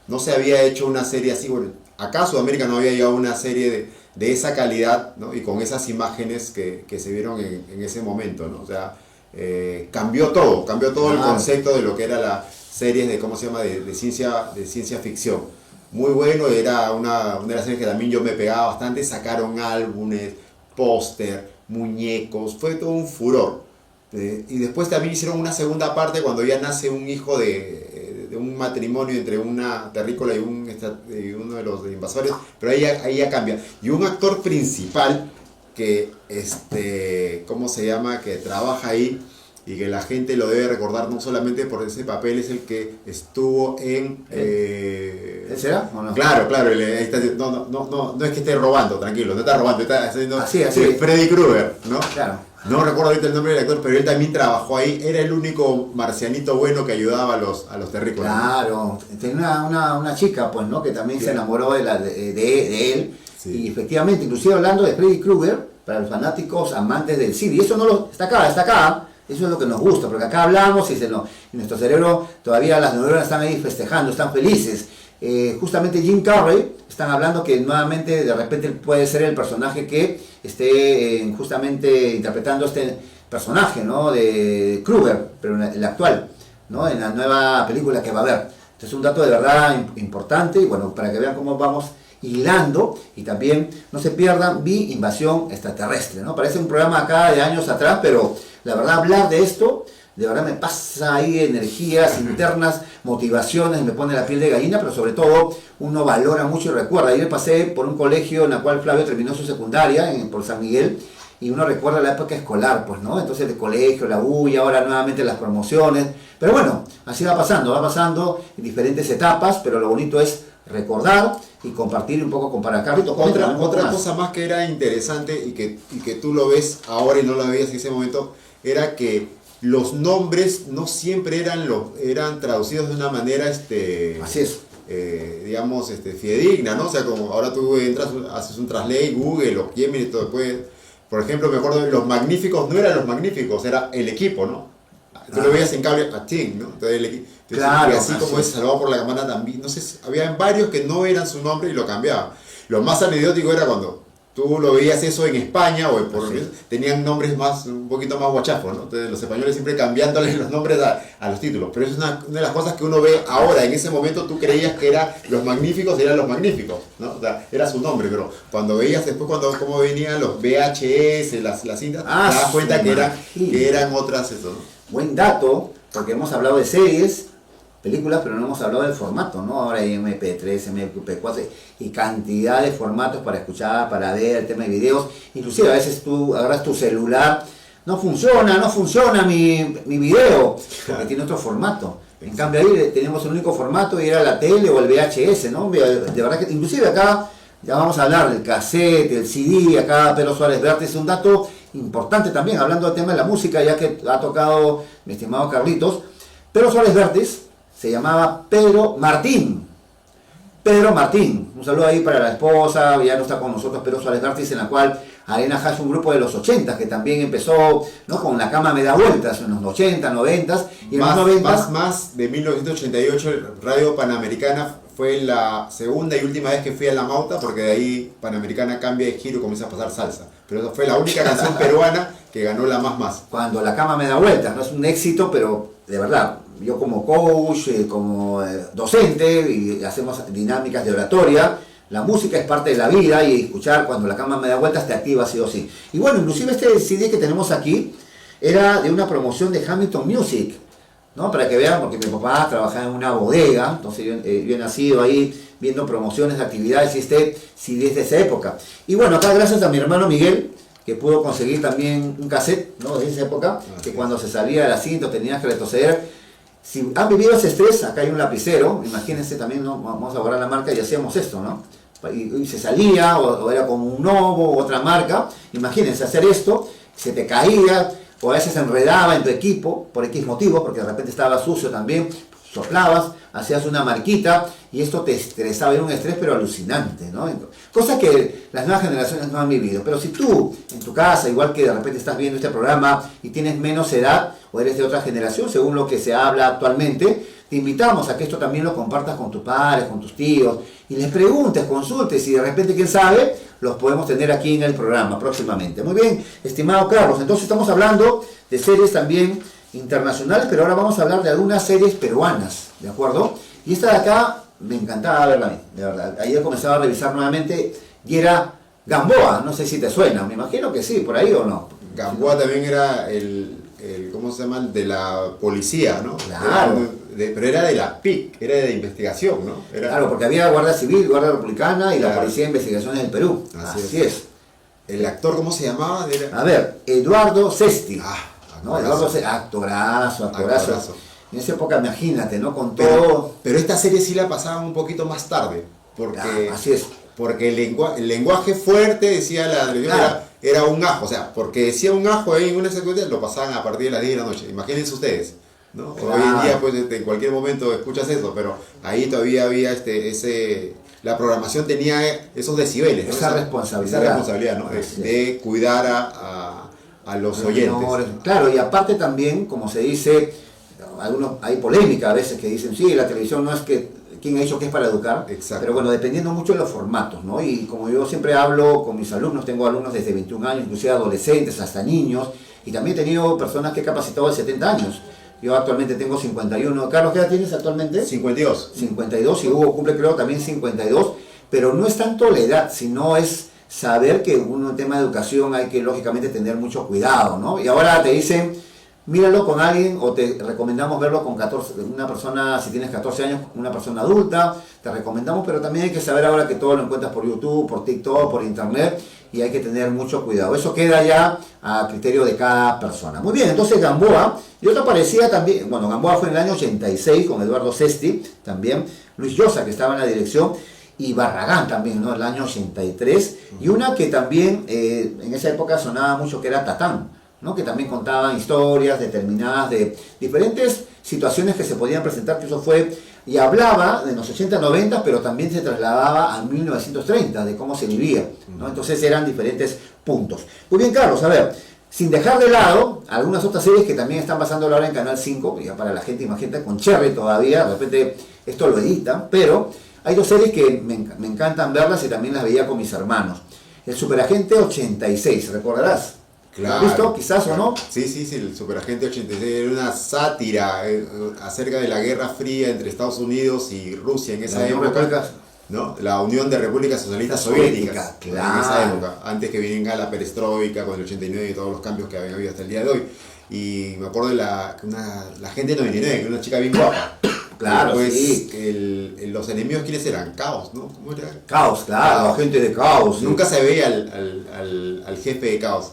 no se había hecho una serie así, bueno, acá Sudamérica no había llegado una serie de esa calidad, ¿no? Y con esas imágenes que se vieron en ese momento, ¿no? O sea, cambió todo el concepto de lo que era la series de, ¿cómo se llama?, de ciencia ficción. Muy bueno, era una de las series que también yo me pegaba bastante, sacaron álbumes, póster, muñecos, fue todo un furor. Y después también hicieron una segunda parte cuando ya nace un hijo de un matrimonio entre una terrícola y uno de los invasores, pero ahí ya cambia. Y un actor principal que, ¿cómo se llama?, que trabaja ahí y que la gente lo debe recordar no solamente por ese papel, es el que estuvo en... ¿Él será o no? Claro, ahí está, no es que esté robando, tranquilo, no está robando, está haciendo así. Freddy Krueger, ¿no? Claro. No recuerdo ahorita el nombre del actor, pero él también trabajó ahí, era el único marcianito bueno que ayudaba a los terrícolas. Claro, tenía una chica, pues, ¿no?, que también se enamoró de él, sí. Y efectivamente, inclusive hablando de Freddy Krueger, para los fanáticos amantes del cine, y eso está acá, eso es lo que nos gusta, porque acá hablamos y en nuestro cerebro todavía las neuronas están ahí festejando, están felices. Justamente Jim Carrey, están hablando que nuevamente de repente puede ser el personaje que esté justamente interpretando este personaje, ¿no?, de Krueger, pero el actual, ¿no?, en la nueva película que va a haber. Este es un dato de verdad importante y bueno, para que vean cómo vamos hilando y también no se pierdan Vi Invasión Extraterrestre, ¿no? Parece un programa acá de años atrás, pero la verdad hablar de esto, de verdad me pasa ahí energías internas, motivaciones, me pone la piel de gallina, pero sobre todo uno valora mucho y recuerda. Ayer pasé por un colegio en el cual Flavio terminó su secundaria, por San Miguel, y uno recuerda la época escolar, pues, ¿no? Entonces el colegio, la U y ahora nuevamente las promociones. Pero bueno, así va pasando en diferentes etapas, pero lo bonito es recordar y compartir un poco con para Carlitos. Otra cosa más que era interesante y que tú lo ves ahora y no lo veías en ese momento, era que los nombres no siempre eran traducidos de una manera así es. digamos fidedigna, ¿no? O sea, como ahora tú entras, haces un translate, Google o Gemini, todo después. Por ejemplo, me acuerdo de Los Magníficos, no eran Los Magníficos, era el equipo, ¿no? Tú lo veías en cable a Team, ¿no? Entonces, el equipo. Claro, y así como es Salvado por la Campana también, no sé, había varios que no eran su nombre y lo cambiaban. Lo más anecdótico era cuando tú lo veías eso en España o tenían nombres un poquito más guachafos, ¿no? Entonces los españoles siempre cambiándoles los nombres a los títulos. Pero es una de las cosas que uno ve ahora. En ese momento tú creías que eran Los Magníficos, eran Los Magníficos, ¿no? O sea, era su nombre, pero cuando veías después cómo venían los VHS, las cintas, te das cuenta que eran otras eso, ¿no? Buen dato, porque hemos hablado de series, películas, pero no hemos hablado del formato, ¿no? Ahora hay MP3, MP4 y cantidad de formatos para escuchar, para ver, el tema de videos. Inclusive a veces tú agarras tu celular, no funciona mi video, porque tiene otro formato. En cambio ahí tenemos el único formato y era la tele o el VHS, ¿no? De verdad que inclusive acá ya vamos a hablar del cassette, del CD, acá Pedro Suárez Vértiz, es un dato importante también, hablando del tema de la música, ya que ha tocado mi estimado Carlitos. Pedro Suárez Vértiz se llamaba Pedro Martín. Pedro Martín, un saludo ahí para la esposa, ya no está con nosotros Pedro Suárez Vértiz, en la cual Arena Hash, un grupo de los 80 que también empezó, ¿no? Con La Cama Me Da Vueltas en los 80, 90 y en los 90. Más de 1988, Radio Panamericana fue la segunda y última vez que fui a La Mauta, porque de ahí Panamericana cambia de giro y comienza a pasar salsa. Pero esa fue la única canción peruana que ganó la más. Cuando La Cama Me Da Vueltas, no es un éxito, pero de verdad, yo como coach, como docente, y hacemos dinámicas de oratoria, la música es parte de la vida y escuchar Cuando la Cama Me Da Vueltas te activa sí o sí. Y bueno, inclusive este CD que tenemos aquí era de una promoción de Hamilton Music, ¿no? Para que vean, porque mi papá trabajaba en una bodega, entonces yo he nacido ahí viendo promociones de actividades y este CD es de esa época. Y bueno, acá gracias a mi hermano Miguel, que pudo conseguir también un cassette, ¿no? De esa época, que cuando se salía del asiento tenías que retroceder. Si han vivido ese estrés, acá hay un lapicero, imagínense también, ¿no? Vamos a borrar la marca y hacíamos esto, ¿no? Y se salía, o era como un Novo, otra marca, imagínense hacer esto, se te caía, o a veces se enredaba en tu equipo, por X motivo, porque de repente estaba sucio también, soplabas, hacías una marquita, y esto te estresaba, era un estrés pero alucinante, ¿no? Cosa que las nuevas generaciones no han vivido. Pero si tú, en tu casa, igual que de repente estás viendo este programa y tienes menos edad, o eres de otra generación, según lo que se habla actualmente, te invitamos a que esto también lo compartas con tus padres, con tus tíos, y les preguntes, consultes, y de repente, quién sabe, los podemos tener aquí en el programa próximamente. Muy bien, estimado Carlos, entonces estamos hablando de series también internacionales, pero ahora vamos a hablar de algunas series peruanas, ¿de acuerdo? Y esta de acá, me encantaba verla a mí, de verdad. Ayer comenzaba a revisar nuevamente, y era Gamboa, no sé si te suena, me imagino que sí, por ahí o no. Gamboa también era el ¿cómo se llama? De la policía, ¿no? Claro. Pero era de la PIC, era de investigación, ¿no? Claro, porque había Guardia Civil, Guardia Republicana y la Policía de Investigaciones del Perú. Así es. ¿El actor cómo se llamaba? A ver, Eduardo Sesti. ¿no? Actorazo. Eduardo Sesti, actorazo. En esa época, imagínate, ¿no? Con todo... Pero esta serie sí la pasaban un poquito más tarde, porque... así es. Porque el lenguaje fuerte, decía la televisión, era un ajo, o sea, porque decía un ajo ahí en una secuencia, lo pasaban a partir de las 10 de la noche. Imagínense ustedes, ¿no? Claro. Hoy en día, pues, en cualquier momento escuchas eso, pero ahí todavía había la programación tenía esos decibeles, ¿no? Esa responsabilidad, ¿no? De cuidar a los oyentes. Claro, y aparte también, como se dice, hay polémica a veces que dicen, sí, la televisión no es que... ¿Quién ha dicho que es para educar? Exacto. Pero bueno, dependiendo mucho de los formatos, ¿no? Y como yo siempre hablo con mis alumnos, tengo alumnos desde 21 años, inclusive adolescentes, hasta niños, y también he tenido personas que he capacitado de 70 años. Yo actualmente tengo 51. Carlos, ¿qué edad tienes actualmente? 52. 52, y Hugo cumple creo también 52, pero no es tanto la edad, sino es saber que uno en tema de educación hay que lógicamente tener mucho cuidado, ¿no? Y ahora te dicen, míralo con alguien o te recomendamos verlo con 14, una persona, si tienes 14 años, una persona adulta, te recomendamos, pero también hay que saber ahora que todo lo encuentras por YouTube, por TikTok, por Internet, y hay que tener mucho cuidado. Eso queda ya a criterio de cada persona. Muy bien, entonces Gamboa, y otra parecía también, bueno, Gamboa fue en el año 86 con Eduardo Sesti, también, Luis Llosa que estaba en la dirección, y Barragán también, ¿no? El año 83, y una que también en esa época sonaba mucho que era Tatán, ¿no? Que también contaban historias determinadas de diferentes situaciones que se podían presentar, que eso fue, y hablaba de los 80-90, pero también se trasladaba a 1930, de cómo se vivía, ¿no? Entonces eran diferentes puntos. Muy bien, Carlos, a ver, sin dejar de lado algunas otras series que también están pasando ahora en Canal 5, ya para la gente, imagínate, con Cherry todavía, de repente esto lo editan, pero hay dos series que me encantan verlas y también las veía con mis hermanos. El Superagente 86, ¿recordarás? Claro, ¿Lo has visto? Quizás claro. o no. Sí, el Superagente 86 era una sátira acerca de la Guerra Fría entre Estados Unidos y Rusia en esa época. ¿No? La Unión de Repúblicas Socialistas Soviéticas, claro. En esa época, antes que viniera la perestroika con el 89 y todos los cambios que habían habido hasta el día de hoy. Y me acuerdo de la gente 99, que era una chica bien guapa. Claro, pues, sí. Los enemigos, ¿quiénes eran? Caos, ¿no? ¿Cómo era? Caos, claro, gente de Caos. Nunca se veía al jefe de Caos.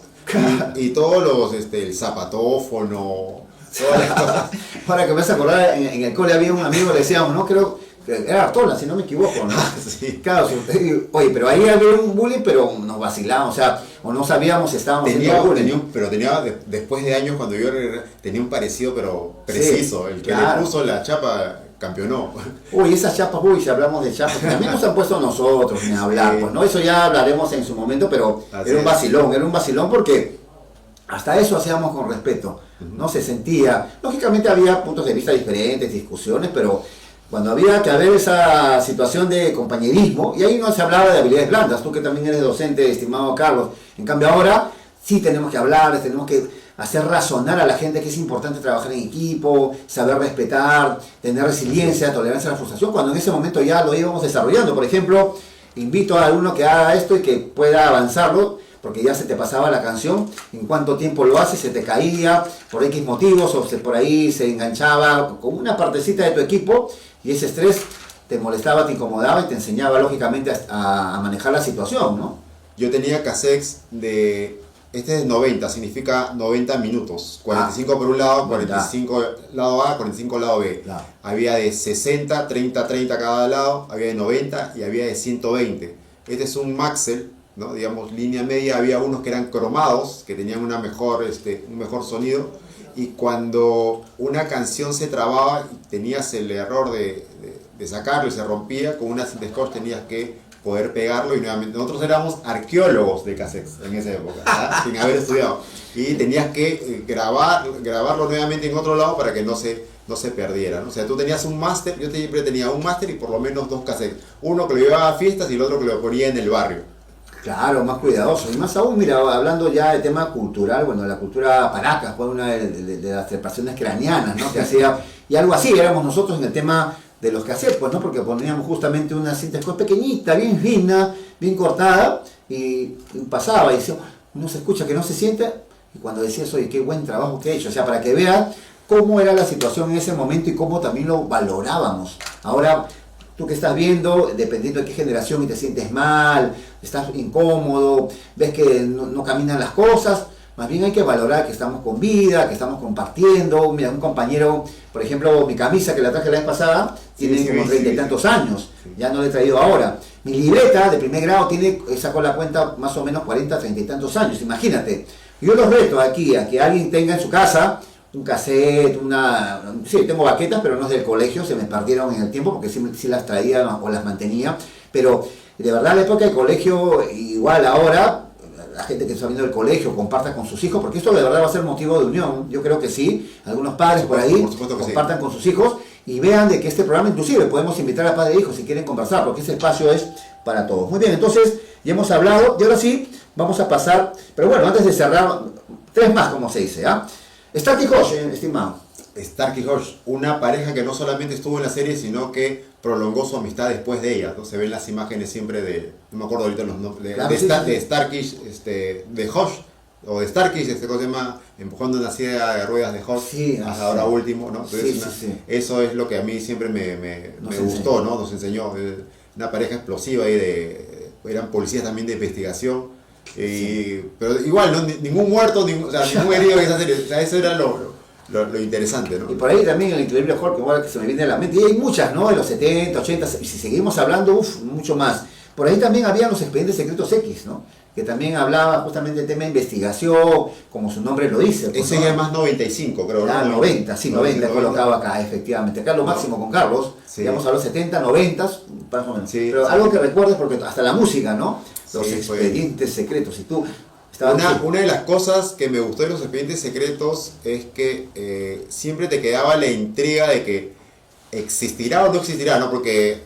Y todos los, el zapatófono, todas las cosas. Ahora que me vas a acordar, en el cole había un amigo, le decíamos, ¿no? Creo que era Artola, si no me equivoco, ¿no? Sí. Claro, oye, pero ahí había un bullying, pero nos vacilábamos, o sea, o no sabíamos si estábamos haciendo bullying. Tenía, después de años, cuando yo tenía un parecido, pero preciso. Sí, el que claro. le puso la chapa campeonó. Uy, esas chapas, si hablamos de chapas, que también nos han puesto nosotros, ni hablar, Sí. pues, ¿no? Eso ya hablaremos en su momento, pero Así era es. un vacilón porque hasta eso hacíamos con respeto, ¿no? Se sentía, lógicamente había puntos de vista diferentes, discusiones, pero cuando había que haber esa situación de compañerismo, y ahí no se hablaba de habilidades blandas, tú que también eres docente, estimado Carlos, en cambio ahora sí tenemos que hablar, tenemos que hacer razonar a la gente que es importante trabajar en equipo, saber respetar, tener resiliencia, tolerancia a la frustración, cuando en ese momento ya lo íbamos desarrollando. Por ejemplo, invito a alguno que haga esto y que pueda avanzarlo, porque ya se te pasaba la canción, en cuánto tiempo lo hace, se te caía por X motivos, o por ahí se enganchaba con una partecita de tu equipo, y ese estrés te molestaba, te incomodaba y te enseñaba lógicamente a manejar la situación, ¿no? Yo tenía cassettes de... Este es 90, significa 90 minutos. 45 por un lado, 45 lado A, 45 lado B. Claro. Había de 60, 30, 30 cada lado, había de 90 y había de 120. Este es un Maxell, ¿no? Digamos, línea media. Había unos que eran cromados, que tenían un mejor sonido. Y cuando una canción se trababa y tenías el error de sacarlo y se rompía, con una cinta scotch tenías que poder pegarlo, y nuevamente nosotros éramos arqueólogos de cassettes en esa época, ¿verdad? Sin haber estudiado, y tenías que grabarlo nuevamente en otro lado para que no se perdiera, ¿no? O sea, tú tenías un máster, yo siempre tenía un máster y por lo menos dos cassettes, uno que lo llevaba a fiestas y el otro que lo ponía en el barrio. Claro, más cuidadoso. Y más aún, mira, hablando ya de tema cultural, bueno, la cultura Paracas fue una de las trepaciones craneanas, ¿no? Que hacía, y algo así, éramos nosotros en el tema de los cassettes, pues, ¿no? Porque poníamos justamente una cinta scotch pequeñita, bien fina, bien cortada, y pasaba, y decía, no se escucha, que no se siente, y cuando decías, oye, qué buen trabajo que he hecho, o sea, para que vean cómo era la situación en ese momento y cómo también lo valorábamos. Ahora, tú que estás viendo, dependiendo de qué generación, y te sientes mal, estás incómodo, ves que no caminan las cosas, más bien hay que valorar que estamos con vida, que estamos compartiendo. Mira, un compañero, por ejemplo, mi camisa que la traje la vez pasada, tiene como 30 y tantos años, ya no la he traído ahora. Mi libreta de primer grado sacó la cuenta más o menos 40, 30 y tantos años, imagínate. Yo los reto aquí a que alguien tenga en su casa un cassette, sí, tengo baquetas, pero no es del colegio, se me perdieron en el tiempo porque sí las traía o las mantenía, pero de verdad la época del colegio, igual ahora, la gente que está viendo el colegio comparta con sus hijos, porque esto de verdad va a ser motivo de unión. Yo creo que sí, algunos padres por ahí compartan con sus hijos y vean de que este programa, inclusive podemos invitar a padres e hijos si quieren conversar, porque ese espacio es para todos. Muy bien, entonces ya hemos hablado y ahora sí vamos a pasar, pero bueno, antes de cerrar, tres más como se dice, ¿ah? Starkey Hodge, estimado. Stark y Hodge, una pareja que no solamente estuvo en la serie, sino que prolongó su amistad después de ella, ¿no? Se ven las imágenes siempre de, no me acuerdo ahorita los nombres, Claro, de Starkish, de Hodge, o de Starkish, cosa se llama, empujando una silla de ruedas de Hodge, Sí, hasta ahora sí. último, ¿no? Entonces, eso es lo que a mí siempre me gustó, ¿no? Nos enseñó, una pareja explosiva ahí eran policías también de investigación, pero igual, ¿no? Ningún muerto, ningún herido en esa serie, o sea, eso era lo interesante, ¿no? Y por ahí también el Increíble Hulk, igual que se me viene a la mente, y hay muchas, ¿no? De los 70, 80, y si seguimos hablando, mucho más. Por ahí también habían los Expedientes Secretos X, ¿no? Que también hablaba justamente del tema de investigación, como su nombre lo dice. Pues, ese ¿no? ya es más 95, creo. Ah, ¿no? 90, sí, 90 he colocado acá, efectivamente. Acá lo máximo con Carlos, Sí. digamos a los 70, 90, más o menos. Sí, pero sí. algo que recuerdes, porque hasta la música, ¿no? Los Sí, Expedientes Secretos, y tú... Una de las cosas que me gustó de los Expedientes Secretos es que siempre te quedaba la intriga de que existirá o no existirá, ¿no? Porque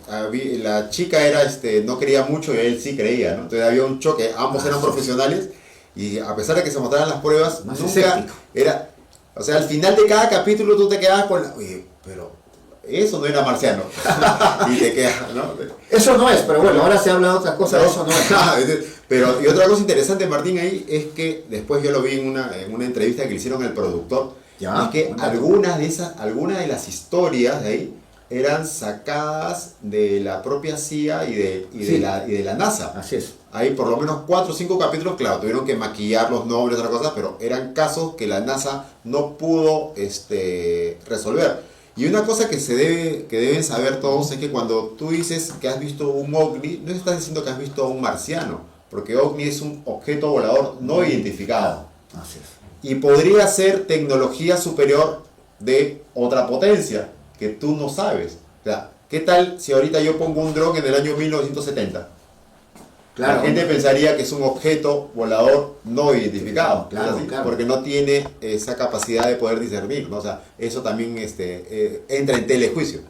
la chica era, no creía mucho y él sí creía, ¿no? Entonces había un choque, ambos eran profesionales y a pesar de que se mostraran las pruebas, Más nunca escéptico. era... O sea, al final de cada capítulo tú te quedabas con oye, pero eso no era marciano. Y te quedas, ¿no? Eso no es, pero bueno, ahora se habla de otras cosas, eso no es. Pero, y otra cosa interesante, Martín, ahí es que después yo lo vi en una entrevista que le hicieron al productor, Ya, es que cuéntame. algunas de las historias de ahí eran sacadas de la propia CIA y Sí. de la NASA. Así es. Hay por lo menos 4 o 5 capítulos, claro, tuvieron que maquillar los nombres y otras cosas, pero eran casos que la NASA no pudo resolver. Y una cosa que deben saber todos es que cuando tú dices que has visto un ovni, no estás diciendo que has visto a un marciano, porque ovni es un objeto volador no identificado. Así es. Y podría ser tecnología superior de otra potencia, que tú no sabes. O sea, ¿qué tal si ahorita yo pongo un dron en el año 1970? Claro. La gente pensaría que es un objeto volador no identificado, Claro, ¿no es así? claro. Porque no tiene esa capacidad de poder discernir, ¿no? O sea, eso también entra en telejuicio.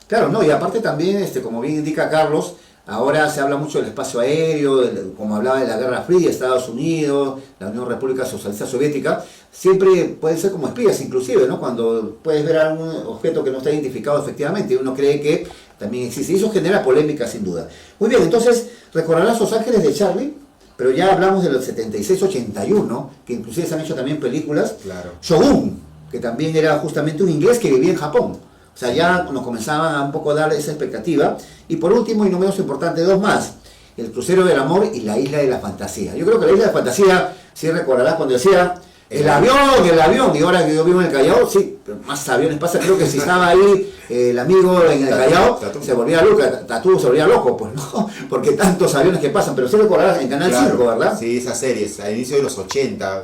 Claro, no, y aparte también, como bien indica Carlos, ahora se habla mucho del espacio aéreo, como hablaba de la Guerra Fría, Estados Unidos, la Unión República Socialista Soviética, siempre pueden ser como espías inclusive, ¿no? Cuando puedes ver algún objeto que no está identificado efectivamente, uno cree que también existe, y eso genera polémica sin duda. Muy bien, entonces, recordarás Los Ángeles de Charlie, pero ya hablamos de los 76-81, que inclusive se han hecho también películas. Claro. Shogun, que también era justamente un inglés que vivía en Japón. O sea, ya nos comenzaban a un poco dar esa expectativa. Y por último, y no menos importante, dos más. El Crucero del Amor y la Isla de la Fantasía. Yo creo que la Isla de la Fantasía, sí recordarás cuando decía, el avión, y ahora que yo vivo en el Callao, sí, pero más aviones pasa, creo que si estaba ahí el amigo en el Callao, se volvía loco, Tatú se volvía loco, pues no, porque tantos aviones que pasan, pero sí recordarás en Canal 5, ¿verdad? Sí, esas series, a inicio de los 80,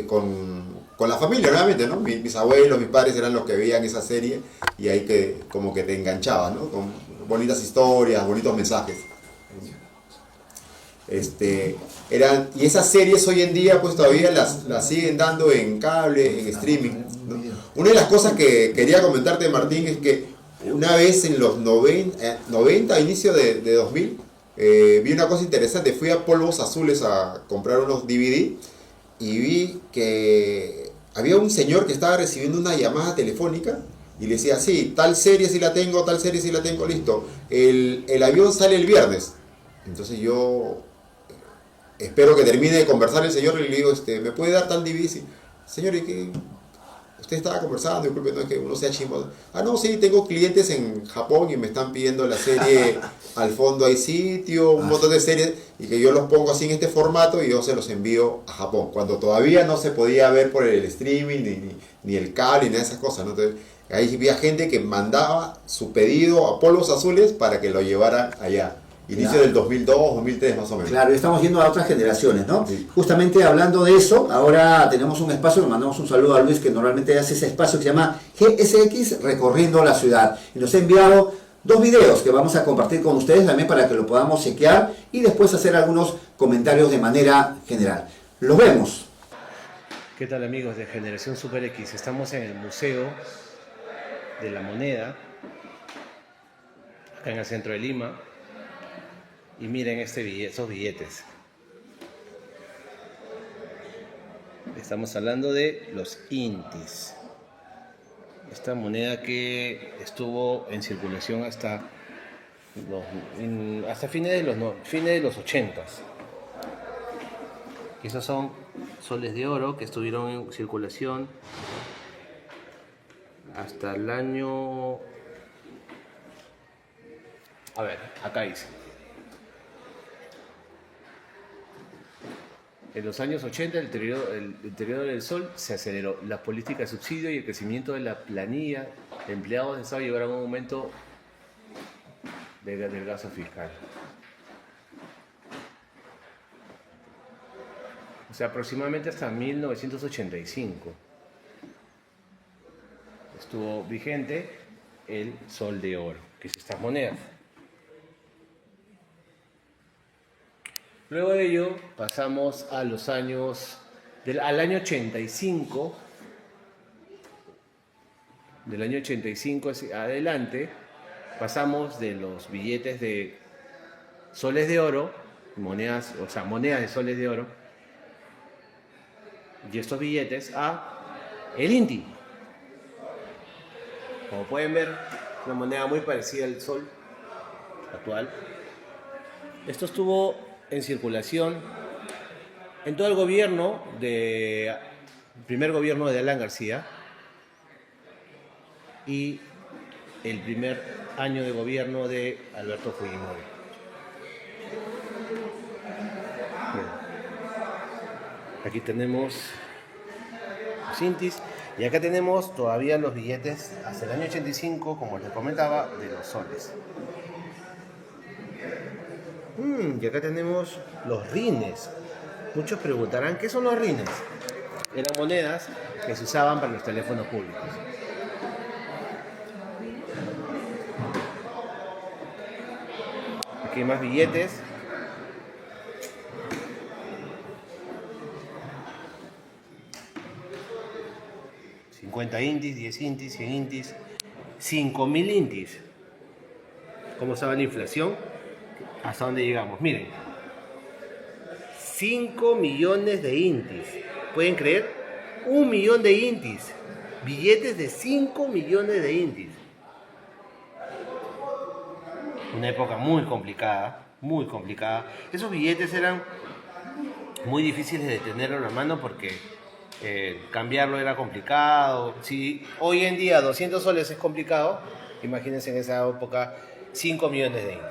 con la familia, realmente, ¿no? Mis abuelos, mis padres eran los que veían esa serie y ahí que como que te enganchaba, ¿no? Con bonitas historias, bonitos mensajes. Y esas series hoy en día pues todavía las siguen dando en cable, en streaming, ¿no? Una de las cosas que quería comentarte, Martín, es que una vez en los 90 inicio de 2000, vi una cosa interesante. Fui a Polvos Azules a comprar unos DVD y vi que había un señor que estaba recibiendo una llamada telefónica y le decía, sí, tal serie sí la tengo, tal serie sí la tengo, listo. El avión sale el viernes. Entonces yo espero que termine de conversar el señor y le digo, ¿me puede dar tal DVD? Sí. Señor, ¿y qué? Usted estaba conversando, disculpe, no es que uno sea chimbo. Ah, no, sí, tengo clientes en Japón y me están pidiendo la serie Al fondo hay sitio, un montón de series, y que yo los pongo así en este formato y yo se los envío a Japón, cuando todavía no se podía ver por el streaming, ni el cable, ni nada de esas cosas, ¿no? Entonces, ahí había gente que mandaba su pedido a Polvos Azules para que lo llevaran allá. Inicio Claro. del 2002, 2003 más o menos. Claro, y estamos yendo a otras generaciones, ¿no? Sí. Justamente hablando de eso, ahora tenemos un espacio, le mandamos un saludo a Luis, que normalmente hace ese espacio que se llama GSX Recorriendo la Ciudad. Y nos ha enviado 2 videos que vamos a compartir con ustedes también para que lo podamos chequear y después hacer algunos comentarios de manera general. Los vemos. ¿Qué tal, amigos de Generación Super X? Estamos en el Museo de la Moneda, acá en el centro de Lima. Y miren esos billetes. Estamos hablando de los intis. Esta moneda que estuvo en circulación hasta fines de los 80s. Y esos son soles de oro que estuvieron en circulación hasta el año... A ver, acá dice. En los años 80 el deterioro del sol se aceleró. Las políticas de subsidio y el crecimiento de la planilla de empleados de Estado llevaron a un aumento del gasto fiscal. O sea, aproximadamente hasta 1985 estuvo vigente el sol de oro, que es estas monedas. Luego de ello pasamos a los años, al año 85, del año 85 hacia adelante, pasamos de los billetes de soles de oro, monedas de soles de oro, y estos billetes a el INTI. Como pueden ver, una moneda muy parecida al sol actual. Esto estuvo en circulación en todo el primer gobierno de Alan García y el primer año de gobierno de Alberto Fujimori. Bien. Aquí tenemos los intis y acá tenemos todavía los billetes hasta el año 85, como les comentaba, de los soles. Y acá tenemos los rines. Muchos preguntarán, ¿qué son los rines? Eran monedas que se usaban para los teléfonos públicos. Aquí hay más billetes. $50 intis, 10 intis, 100 intis, 5.000 intis. ¿Cómo sabe la inflación? ¿Hasta dónde llegamos? Miren, 5 millones de intis. ¿Pueden creer? 1 millón de intis. Billetes de 5 millones de intis. Una época muy complicada, muy complicada. Esos billetes eran muy difíciles de tener en la mano porque cambiarlo era complicado. Si hoy en día 200 soles es complicado, imagínense en esa época 5 millones de intis.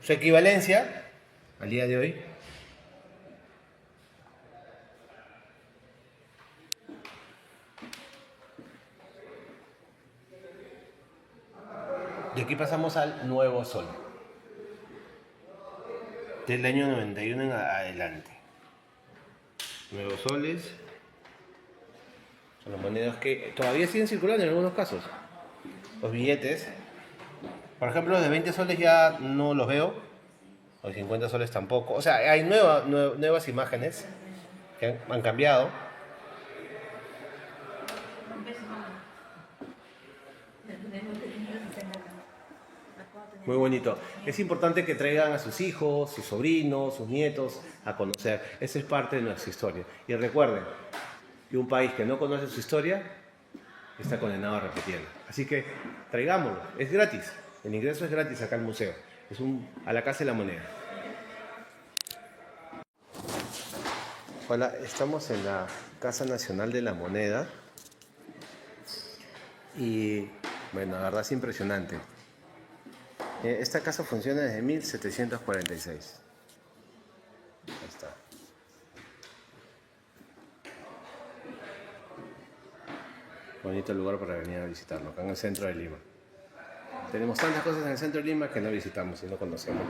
Su equivalencia al día de hoy de aquí pasamos al nuevo sol del año 91 en adelante. Nuevos soles son las monedas que todavía siguen circulando en algunos casos. Los billetes, por ejemplo, los de 20 soles ya no los veo, los de 50 soles tampoco. O sea, hay nuevas imágenes que han cambiado. Muy bonito. Es importante que traigan a sus hijos, sus sobrinos, sus nietos a conocer. Esa es parte de nuestra historia. Y recuerden que un país que no conoce su historia está condenado a repetirla. Así que traigámoslo. Es gratis. El ingreso es gratis acá al museo. Es a la Casa de la Moneda. Hola, estamos en la Casa Nacional de la Moneda. Y bueno, la verdad es impresionante. Esta casa funciona desde 1746. Ahí está. Bonito lugar para venir a visitarlo, acá en el centro de Lima. Tenemos tantas cosas en el centro de Lima que no visitamos y no conocemos.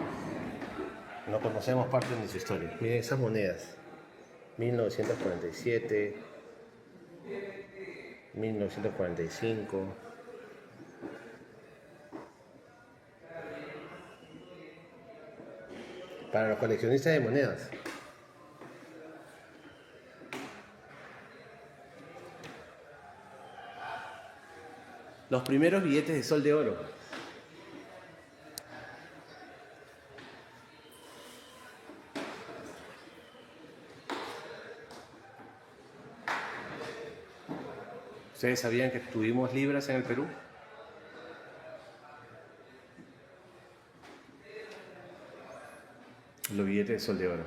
No conocemos parte de nuestra historia. Miren esas monedas. 1947, 1945. Para los coleccionistas de monedas. Los primeros billetes de sol de oro. ¿Ustedes sabían que tuvimos libras en el Perú? Los billetes de sol de oro.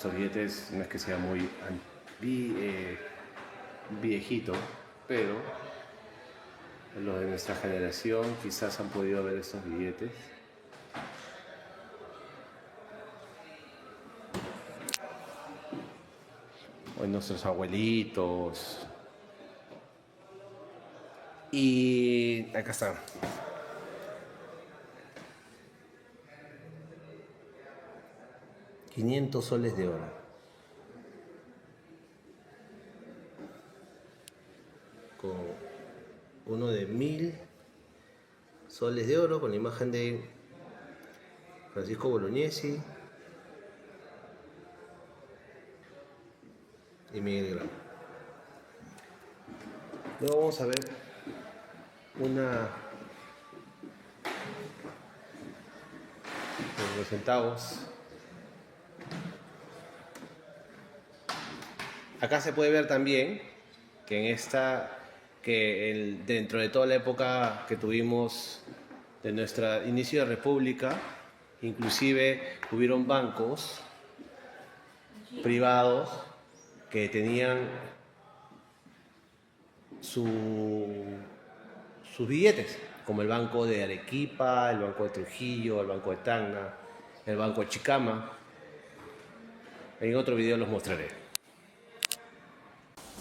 Los billetes no es que sea muy viejito, pero los de nuestra generación quizás han podido ver estos billetes. O nuestros abuelitos. Y acá está. $500 de oro. Con uno de 1000 soles de oro con la imagen de Francisco Bolognesi y Miguel Grau. Luego vamos a ver los centavos. Acá se puede ver también que dentro de toda la época que tuvimos de nuestro inicio de república, inclusive hubieron bancos privados que tenían sus billetes, como el Banco de Arequipa, el Banco de Trujillo, el Banco de Tacna, el Banco de Chicama. En otro video los mostraré.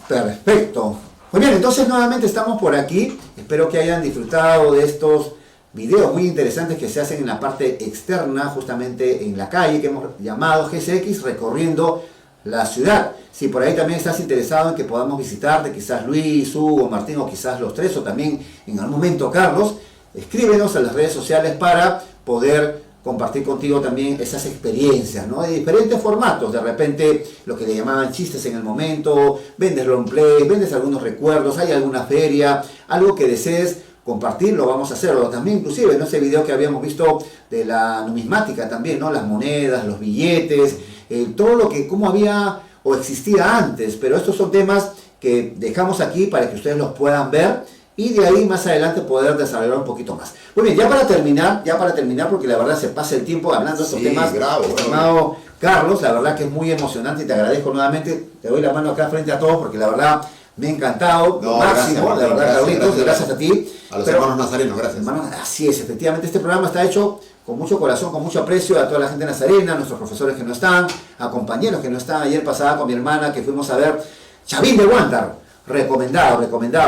Perfecto. Muy bien, entonces nuevamente estamos por aquí. Espero que hayan disfrutado de estos videos muy interesantes que se hacen en la parte externa, justamente en la calle, que hemos llamado GCX recorriendo la ciudad. Si por ahí también estás interesado en que podamos visitarte, quizás Luis, Hugo, Martín o quizás los tres, o también en algún momento Carlos, escríbenos a las redes sociales para poder compartir contigo también esas experiencias, ¿no? De diferentes formatos, de repente lo que le llamaban chistes en el momento, vendes roleplay, vendes algunos recuerdos, hay alguna feria, algo que desees compartir, lo vamos a hacer, o también inclusive, ¿no? Ese video que habíamos visto de la numismática también, ¿no? Las monedas, los billetes, todo lo que, cómo había o existía antes, pero estos son temas que dejamos aquí para que ustedes los puedan ver y de ahí más adelante poder desarrollar un poquito más. Muy bien, ya para terminar, porque la verdad se pasa el tiempo hablando de estos temas, estimado Carlos, la verdad que es muy emocionante y te agradezco nuevamente, te doy la mano acá frente a todos porque la verdad me ha encantado, no, máximo, gracias, la verdad, Carlitos, gracias a ti. A los hermanos nazarenos, gracias. Hermanos, así es, efectivamente, este programa está hecho con mucho corazón, con mucho aprecio a toda la gente nazarena, a nuestros profesores que no están, a compañeros que no están. Ayer pasaba con mi hermana que fuimos a ver Chavín de Huántar. Recomendado.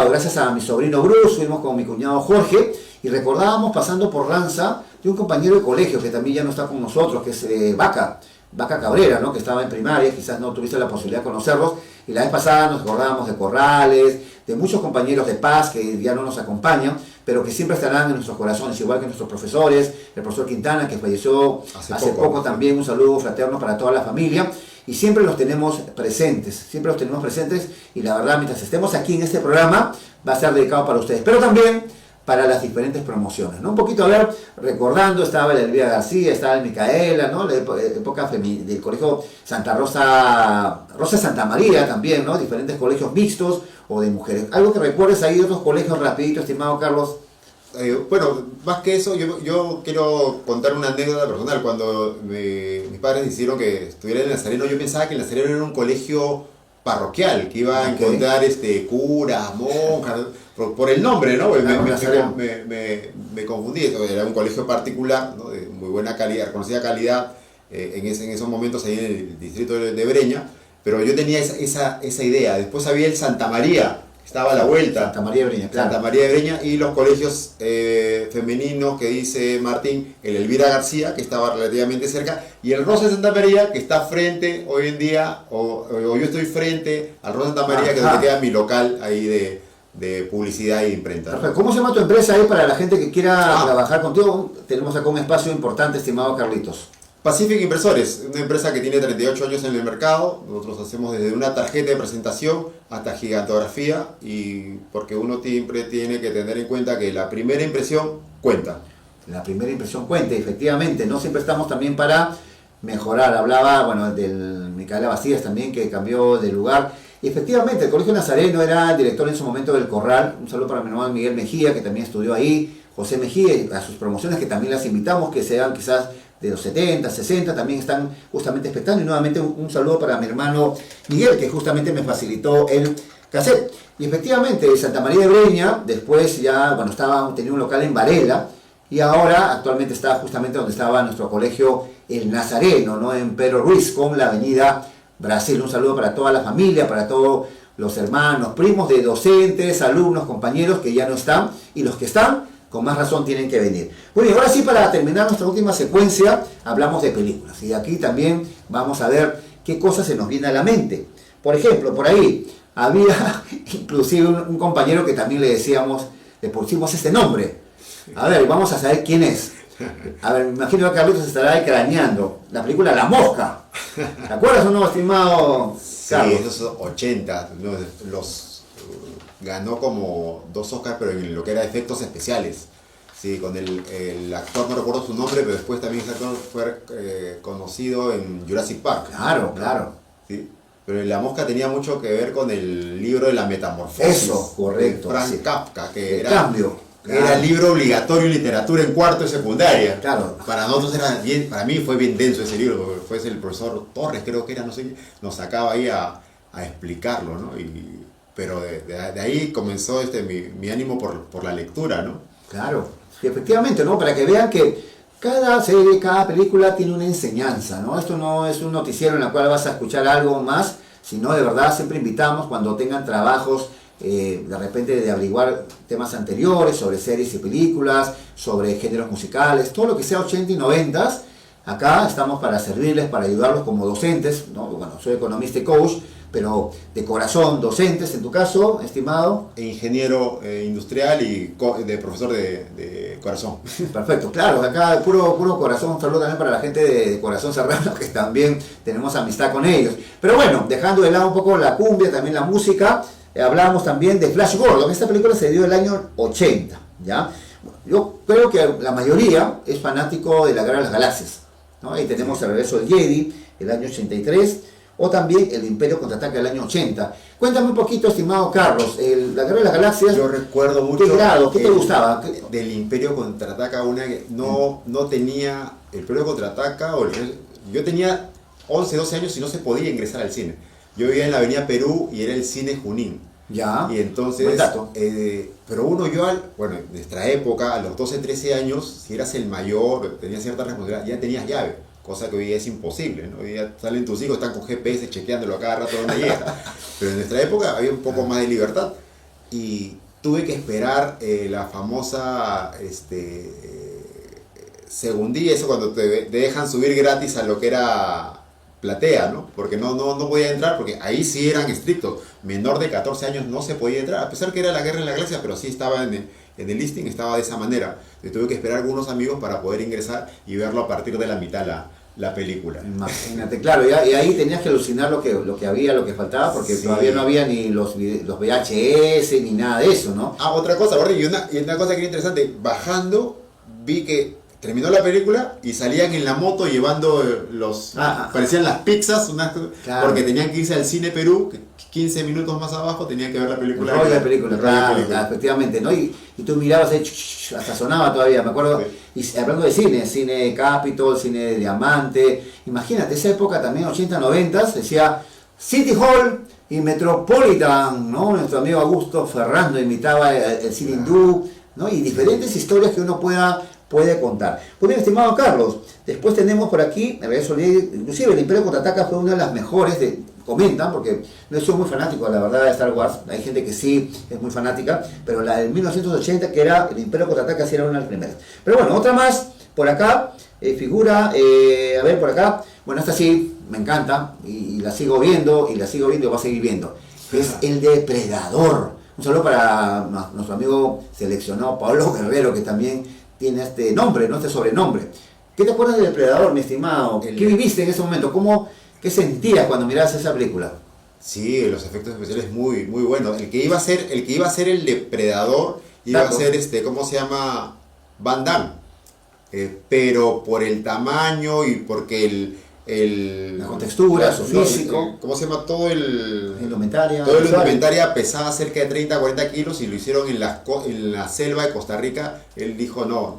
Gracias a mi sobrino Bruce, fuimos con mi cuñado Jorge y recordábamos pasando por Ranza de un compañero de colegio que también ya no está con nosotros, que es Vaca Cabrera, ¿no? Que estaba en primaria, quizás no tuviste la posibilidad de conocerlos. Y la vez pasada nos acordábamos de Corrales, de muchos compañeros de paz que ya no nos acompañan, pero que siempre estarán en nuestros corazones, igual que nuestros profesores, el profesor Quintana, que falleció hace poco también, un saludo fraterno para toda la familia. Y siempre los tenemos presentes y la verdad, mientras estemos aquí en este programa, va a ser dedicado para ustedes, pero también para las diferentes promociones, ¿no? Un poquito, a ver, recordando, estaba la Elvira García, estaba el Micaela, ¿no? La época del colegio Santa Rosa Santa María también, ¿no? Diferentes colegios mixtos o de mujeres. ¿Algo que recuerdes ahí de otros colegios rapidito, estimado Carlos? Bueno, más que eso, yo quiero contar una anécdota personal. Cuando mis padres decidieron que estuviera en el Nazareno, yo pensaba que el Nazareno era un colegio parroquial, que iba a encontrar curas, monjas, por el nombre, ¿no? Me confundí. Era un colegio particular, ¿no? De muy buena calidad, reconocida calidad en esos momentos ahí en el distrito de Breña, pero yo tenía esa idea. Después había el Santa María, estaba a la vuelta. Santa María de Breña, claro. Santa María de Breña, y los colegios femeninos que dice Martín, el Elvira García, que estaba relativamente cerca, y el Rosa de Santa María, que está frente hoy en día, o yo estoy frente al Rosa de Santa María, que es donde queda mi local ahí de publicidad y imprenta. Perfecto. ¿Cómo se llama tu empresa ahí para la gente que quiera trabajar contigo? Tenemos acá un espacio importante, estimado Carlitos. Pacific Impresores, una empresa que tiene 38 años en el mercado. Nosotros hacemos desde una tarjeta de presentación hasta gigantografía, y porque uno siempre tiene que tener en cuenta que la primera impresión cuenta. La primera impresión cuenta, efectivamente, ¿no? Siempre estamos también para mejorar. Hablaba, bueno, del Micaela Basías también, que cambió de lugar. Y efectivamente, el Colegio Nazareno era el director en su momento del Corral. Un saludo para mi hermano Miguel Mejía, que también estudió ahí. José Mejía, y a sus promociones, que también las invitamos, que sean quizás de los 70, 60, también están justamente expectando. Y nuevamente un saludo para mi hermano Miguel, que justamente me facilitó el cassette. Y efectivamente, Santa María de Breña, después ya, bueno, tenía un local en Varela, y ahora actualmente está justamente donde estaba nuestro colegio El Nazareno, ¿no? En Pedro Ruiz, con la avenida Brasil. Un saludo para toda la familia, para todos los hermanos, primos de docentes, alumnos, compañeros que ya no están, y los que están, con más razón tienen que venir. Bueno, y ahora sí, para terminar nuestra última secuencia, hablamos de películas. Y aquí también vamos a ver qué cosas se nos viene a la mente. Por ejemplo, por ahí había inclusive un compañero que también le decíamos, le pusimos este nombre. A ver, vamos a saber quién es. A ver, me imagino que Carlitos estará ahí craneando. La película La Mosca. ¿Te acuerdas o no, estimado Carlos? Sí, esos 80, ganó como 2 Oscars, pero en lo que era efectos especiales. Sí, con el actor, no recuerdo su nombre, pero después también ese actor fue conocido en Jurassic Park. Claro, claro. Sí, pero La Mosca tenía mucho que ver con el libro de la Metamorfosis. Eso, correcto. De Franz Sí. Kafka, que El era... cambio. Era libro obligatorio en literatura en cuarto de secundaria. Claro. Para nosotros era bien, para mí fue bien denso ese libro, porque fue el profesor Torres, creo que era, no sé, nos sacaba ahí a explicarlo, ¿no? Pero de ahí comenzó mi ánimo por la lectura, ¿no? Claro, sí, efectivamente, ¿no? Para que vean que cada serie, cada película tiene una enseñanza, ¿no? Esto no es un noticiero en el cual vas a escuchar algo más, sino de verdad siempre invitamos cuando tengan trabajos, de repente de averiguar temas anteriores sobre series y películas, sobre géneros musicales, todo lo que sea 80 y 90. Acá estamos para servirles, para ayudarlos como docentes, ¿no? Bueno, soy economista y coach, pero de corazón, docentes en tu caso, estimado. Ingeniero industrial y de profesor de corazón. Perfecto, claro, acá puro corazón. Un saludo también para la gente de Corazón Serrano, que también tenemos amistad con ellos. Pero bueno, dejando de lado un poco la cumbia, también la música, hablábamos también de Flash Gordon. Esta película se dio el año 80, ¿ya? Yo creo que la mayoría es fanático de la Guerra de las Galaxias, ¿no? Ahí tenemos el regreso del Jedi, el año 83, o también el Imperio Contraataca del año 80. Cuéntame un poquito, estimado Carlos, la Guerra de las Galaxias. Yo recuerdo mucho... ¿Qué grado? ¿Qué te gustaba? Del Imperio Contraataca, una que no tenía... El Imperio Contraataca, yo tenía 11, 12 años y no se podía ingresar al cine. Yo vivía en la avenida Perú y era el cine Junín. Ya, Y entonces, buen dato. pero bueno, en nuestra época, a los 12, 13 años, si eras el mayor, tenías cierta responsabilidad, ya tenías llave, cosa que hoy día es imposible, ¿no? Hoy día salen tus hijos, están con GPS chequeándolo a cada rato donde llega. Pero en nuestra época había un poco más de libertad y tuve que esperar la famosa segundía, eso cuando te dejan subir gratis a lo que era platea, ¿no? Porque no podía entrar, porque ahí sí eran estrictos. Menor de 14 años no se podía entrar, a pesar que era la Guerra en la Galaxia, pero sí estaba en el listing, estaba de esa manera. Yo tuve que esperar a algunos amigos para poder ingresar y verlo a partir de la mitad la película. Imagínate, claro, y ahí tenías que alucinar lo que había, lo que faltaba, porque Sí. todavía no había ni los VHS ni nada de eso, ¿no? Ah, otra cosa, Gordy, y una cosa que era interesante, bajando vi que terminó la película y salían en la moto llevando parecían las pizzas, Claro. porque tenían que irse al Cine Perú, que 15 minutos más abajo tenían que ver la película. El rollo de película, El rollo de claro, película. claro, efectivamente, ¿no? Y tú mirabas ahí, hasta sonaba todavía, me acuerdo, y hablando de cine Capitol, cine Diamante, imagínate, esa época también, 80, 90, decía City Hall y Metropolitan, ¿no? Nuestro amigo Augusto Ferrando imitaba el cine hindú, ¿no? Y diferentes historias que uno puede contar. Pues bien, estimado Carlos, después tenemos por aquí, inclusive el Imperio Contraataca fue una de las mejores, comentan, porque no soy muy fanático, la verdad, de Star Wars, hay gente que sí es muy fanática, pero la del 1980, que era el Imperio Contraataca, sí era una de las primeras. Pero bueno, otra más, por acá, figura, a ver, por acá, bueno, esta sí, me encanta, y la sigo viendo, y voy a seguir viendo, es El Depredador. Un saludo para nuestro amigo seleccionado Pablo Guerrero, que también tiene este nombre, ¿no? Este sobrenombre. ¿Qué te acuerdas del Depredador, mi estimado? ¿Qué viviste en ese momento? ¿Qué sentías cuando mirabas esa película? Sí, los efectos especiales muy buenos. El que iba a ser el Depredador iba a ser ¿cómo se llama? Van Damme. Pero por el tamaño y porque la contextura, su físico. ¿Cómo se llama? Todo el... Indumentaria. Todo el indumentaria pesaba cerca de 30, 40 kilos y lo hicieron en la selva de Costa Rica. Él dijo, no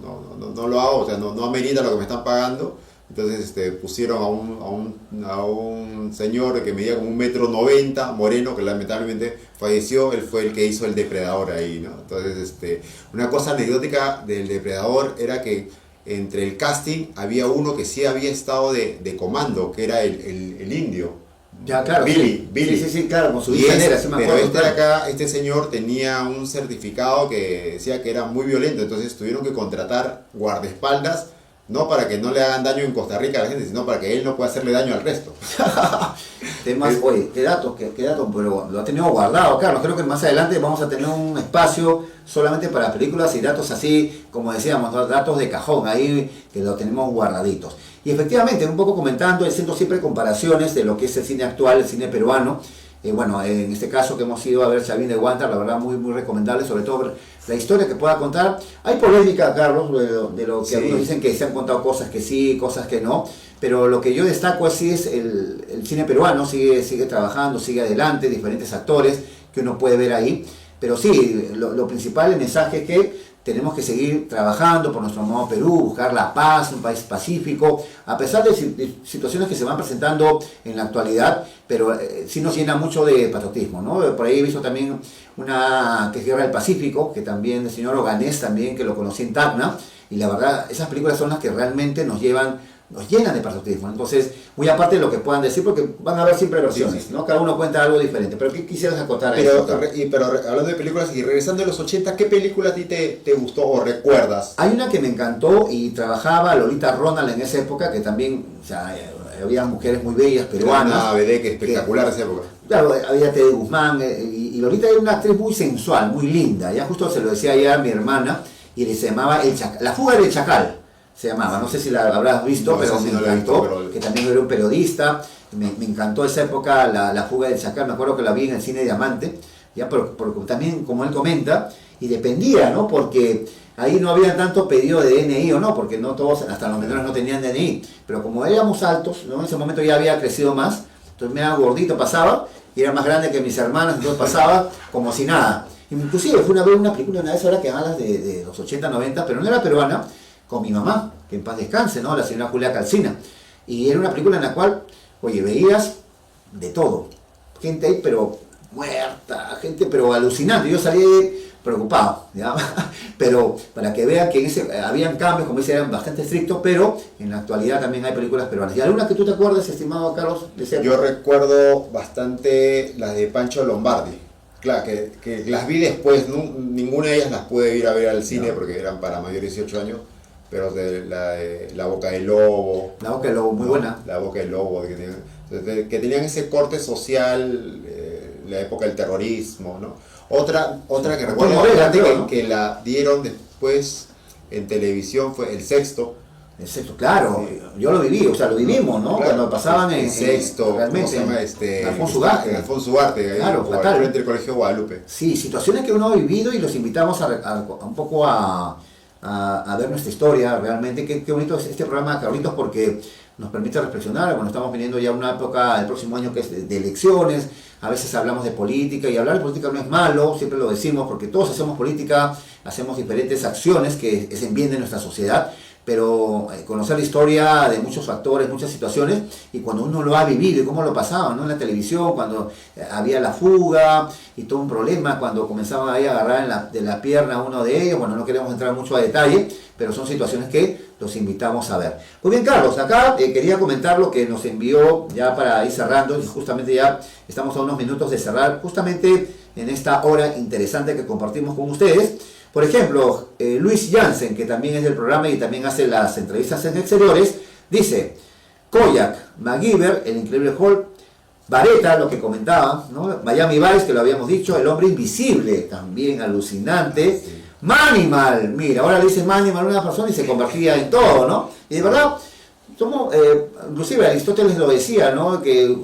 lo hago, o sea, no amerita lo que me están pagando. Entonces pusieron a un señor que medía como 1,90 m, moreno, que lamentablemente falleció. Él fue el que hizo el depredador ahí, ¿no? Entonces, una cosa anecdótica del depredador era que entre el casting había uno que sí había estado de comando, que era el indio. Ya, claro. Billy. Sí, claro, con su negra, sí me acuerdo. Pero este señor tenía un certificado que decía que era muy violento, entonces tuvieron que contratar guardaespaldas, no para que no le hagan daño en Costa Rica a la gente, sino para que él no pueda hacerle daño al resto. Oye, qué datos, pero lo ha tenido guardado, Carlos. Creo que más adelante vamos a tener un espacio solamente para películas y datos así, como decíamos, ¿no? Datos de cajón, ahí que lo tenemos guardaditos. Y efectivamente, un poco comentando, haciendo siempre comparaciones de lo que es el cine actual, el cine peruano. Bueno, en este caso que hemos ido a ver Sabine de Guantar, la verdad muy recomendable, sobre todo la historia que pueda contar. Hay polémica, Carlos, de lo que algunos dicen que se han contado cosas que sí, cosas que no, pero lo que yo destaco así es el cine peruano, sigue trabajando, sigue adelante, diferentes actores que uno puede ver ahí, pero sí, lo principal, el mensaje es que tenemos que seguir trabajando por nuestro nuevo Perú, buscar la paz, un país pacífico, a pesar de situaciones que se van presentando en la actualidad, pero sí nos llena mucho de patriotismo, ¿no? Por ahí he visto también una que es Guerra del Pacífico, que también el señor Oganés también, que lo conocí en Tacna, y la verdad, esas películas son las que realmente nos llenan de patriotismo. Entonces, muy aparte de lo que puedan decir, porque van a haber siempre versiones, sí. ¿No? Cada uno cuenta algo diferente. Pero ¿qué quisieras acotar a eso? Pero hablando de películas y regresando a los 80, ¿qué película a ti te gustó o recuerdas? Hay una que me encantó y trabajaba Lolita Ronald en esa época, que también, o sea, había mujeres muy bellas peruanas. Una BD que espectacular esa época. Claro, había Tede Guzmán, y Lolita era una actriz muy sensual, muy linda. Ya justo se lo decía ayer a mi hermana, y se llamaba La fuga del chacal. Se llamaba, no sé si la habrás visto, no, pero sí me no encantó, visto, que también era un periodista, me encantó esa época, la fuga del chacal, me acuerdo que la vi en el cine Diamante, ya por también como él comenta, y dependía, ¿no? Porque ahí no había tanto pedido de DNI o no, porque no todos, hasta los menores no tenían DNI, pero como éramos altos, ¿no? En ese momento ya había crecido más, entonces me era gordito, pasaba, y era más grande que mis hermanas, entonces pasaba como si nada. Inclusive fue una película una vez ahora que hablas de los 80, 90, pero no era peruana, con mi mamá, que en paz descanse, ¿no? La señora Julia Calcina. Y era una película en la cual, oye, veías de todo. Gente ahí, pero muerta, gente, pero alucinante. Yo salí preocupado, ¿ya? Pero para que vean que habían cambios, como dice, eran bastante estrictos, pero en la actualidad también hay películas peruanas. ¿Y alguna que tú te acuerdas, estimado Carlos? Yo recuerdo bastante las de Pancho Lombardi. Claro, que las vi después, ninguna de ellas las pude ir a ver al cine porque eran para mayores de 18 años. Pero La Boca del Lobo. La Boca del Lobo, muy buena. La Boca del Lobo, que tenían ese corte social, la época del terrorismo, ¿no? Otra que recuerdo que la dieron después en televisión fue El Sexto. El Sexto, claro, yo lo viví, o sea, lo vivimos, ¿no? Claro, cuando pasaban El Sexto, realmente, ¿cómo se llama? Alfonso Ugarte. En Alfonso Ugarte, claro, fatal. Frente al Colegio Guadalupe. Sí, situaciones que uno ha vivido y los invitamos a un poco a ver nuestra historia realmente. Qué bonito es este programa, Carlitos, porque nos permite reflexionar. Bueno, estamos viniendo ya a una época, el próximo año, que es de elecciones. A veces hablamos de política, y hablar de política no es malo, siempre lo decimos, porque todos hacemos política, hacemos diferentes acciones que es en bien de nuestra sociedad, pero conocer la historia de muchos factores, muchas situaciones, y cuando uno lo ha vivido y cómo lo pasaban, ¿no? En la televisión, cuando había la fuga y todo un problema, cuando comenzaban ahí a agarrar de la pierna a uno de ellos. Bueno, no queremos entrar mucho a detalle, pero son situaciones que los invitamos a ver. Muy bien, Carlos, acá quería comentar lo que nos envió ya para ir cerrando, y justamente ya estamos a unos minutos de cerrar, justamente en esta hora interesante que compartimos con ustedes. Por ejemplo, Luis Jansen, que también es del programa y también hace las entrevistas en exteriores, dice: Koyak, MacGyver, El Increíble Hulk, Vareta, lo que comentaba, ¿no? Miami Vice, que lo habíamos dicho, El Hombre Invisible, también alucinante. Sí. Manimal, mira, ahora le dice Manimal a una persona y se convertía en todo, ¿no? Y de verdad, inclusive Aristóteles lo decía, ¿no? Que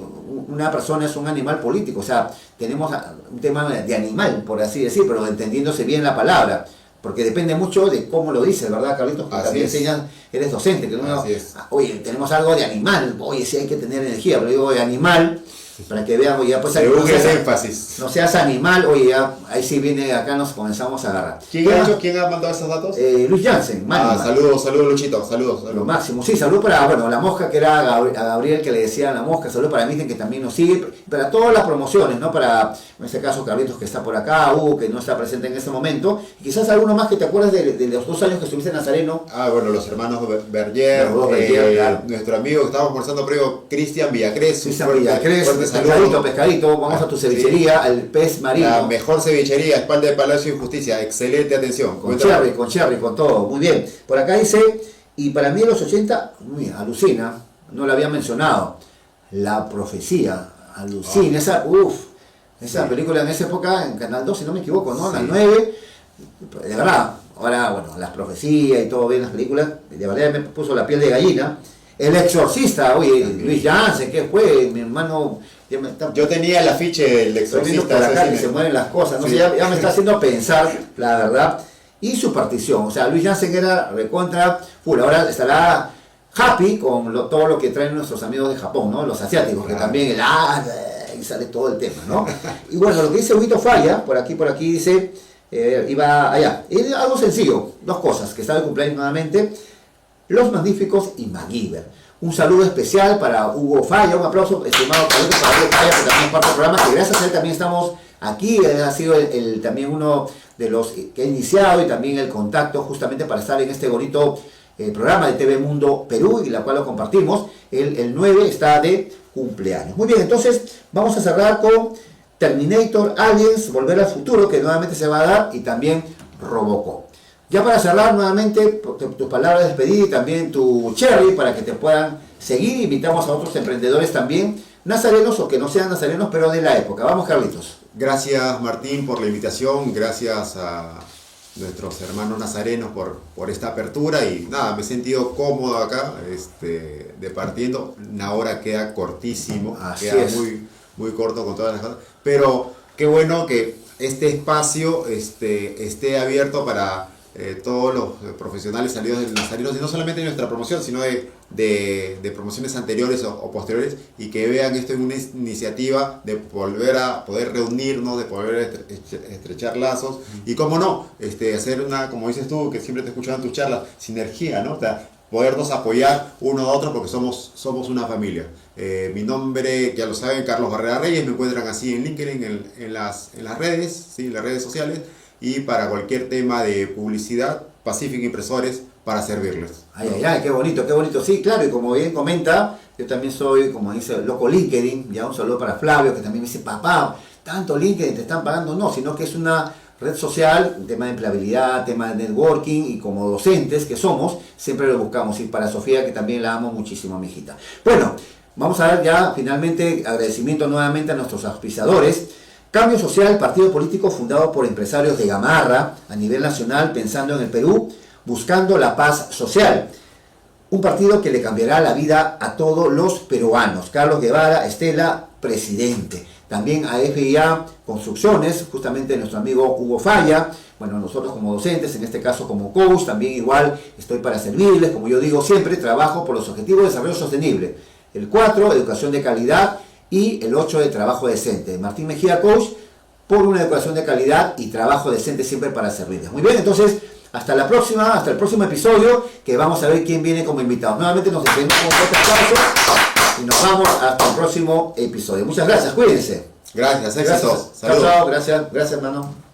una persona es un animal político, o sea, tenemos un tema de animal, por así decir, pero entendiéndose bien la palabra. porque depende mucho de cómo lo dices, ¿verdad, Carlitos? Porque Así también es. enseñan, eres docente, que uno, Así es. oye, tenemos algo de animal, oye, sí hay que tener energía, pero digo de animal, para que vean, oye, ya pues Según no el seas, énfasis. no seas animal, oye, ya, ahí sí viene, acá nos comenzamos a agarrar. ¿Quién ha mandado esos datos? Luis Jansen, Saludos, Luchito, saludos. lo máximo, sí, salud para, bueno, la mosca que era a Gabriel que le decía la mosca, salud para Miten que también nos sigue, para todas las promociones, ¿no? Para, en este caso, Carlitos que está por acá, Hugo que no está presente en este momento, y quizás alguno más que te acuerdas de los 2 años que estuviste en Nazareno. Bueno, los hermanos Berger, Los dos Berger, claro. Nuestro amigo que estábamos conversando previo, Cristian Villacrés. Cristian Villacrés, pescadito, vamos a tu cevichería, al pez marino. La mejor cevichería, espalda de Palacio de Justicia, excelente atención. Con cherry, con todo, muy bien. Por acá dice, y para mí en los 80, alucina, no lo había mencionado, La Profecía, alucina, esa película en esa época, en Canal 2, si no me equivoco, ¿no? Sí. Las 9, de verdad, ahora, bueno, Las Profecías y todo bien, las películas, de verdad me puso la piel de gallina. El Exorcista, oye, Luis Jansen, ¿qué fue? Mi hermano... Yo tenía el afiche del Estoy viendo Exorcista. por acá ese que cine. se mueren las cosas, ¿no? Sí. Ya me está haciendo pensar, la verdad, y su partición. O sea, Luis Jansen era recontra full. Ahora estará happy con todo lo que traen nuestros amigos de Japón, ¿no? Los asiáticos, que también y sale todo el tema, ¿no? Y bueno, lo que dice Huguito Falla, por aquí dice, iba allá. Y algo sencillo, 2 cosas, que está de cumpleaños nuevamente, Los Magníficos y MacGyver. Un saludo especial para Hugo Falla, un aplauso estimado para Hugo Falla, que también es parte del programa, que gracias a él también estamos aquí, él ha sido también uno de los que ha iniciado y también el contacto justamente para estar en este bonito programa de TV Mundo Perú, y la cual lo compartimos. El 9 está de cumpleaños. Muy bien, entonces vamos a cerrar con Terminator, Aliens, Volver al Futuro, que nuevamente se va a dar, y también Robocop. Ya para cerrar nuevamente, tus palabras de despedida y también tu cherry para que te puedan seguir. Invitamos a otros emprendedores también, nazarenos o que no sean nazarenos, pero de la época. Vamos, Carlitos. Gracias, Martín, por la invitación. Gracias a nuestros hermanos nazarenos por esta apertura. Y nada, me he sentido cómodo acá, departiendo. Una hora queda cortísimo, Así queda es. muy corto con todas las cosas. Pero qué bueno que este espacio esté abierto para todos los profesionales salidos del Nazarenos, y no solamente de nuestra promoción, sino de promociones anteriores o posteriores, y que vean esto en una iniciativa de volver a poder reunirnos, de poder estrechar lazos, y cómo no, hacer una, como dices tú, que siempre te escuchaba en tus charlas, sinergia, ¿no? O sea, podernos apoyar uno a otro porque somos una familia. Mi nombre, ya lo saben, Carlos Barrera Reyes, me encuentran así en LinkedIn, en las redes, ¿sí? En las redes sociales. Y para cualquier tema de publicidad, Pacific Impresores para servirles. Ay, qué bonito, sí, claro, y como bien comenta, yo también soy, como dice, loco LinkedIn, ya un saludo para Flavio, que también me dice, papá, tanto LinkedIn te están pagando, no, sino que es una red social, un tema de empleabilidad, tema de networking, y como docentes que somos, siempre lo buscamos, y para Sofía, que también la amo muchísimo, mi hijita. Bueno, vamos a ver ya, finalmente, agradecimiento nuevamente a nuestros auspiciadores. Cambio Social, partido político fundado por empresarios de Gamarra a nivel nacional, pensando en el Perú, buscando la paz social. Un partido que le cambiará la vida a todos los peruanos. Carlos Guevara, Estela, presidente. También a FIA Construcciones, justamente nuestro amigo Hugo Falla. Bueno, nosotros como docentes, en este caso como coach, también igual estoy para servirles. Como yo digo siempre, trabajo por los objetivos de desarrollo sostenible. El 4, educación de calidad. Y el 8 de trabajo decente. Martín Mejía, coach, por una educación de calidad y trabajo decente siempre para servirles. Muy bien, entonces, hasta la próxima, hasta el próximo episodio, que vamos a ver quién viene como invitado. Nuevamente nos despedimos con otro aplauso y nos vamos hasta el próximo episodio. Muchas gracias, cuídense. Gracias, éxitos. Chao, chao, gracias, hermano.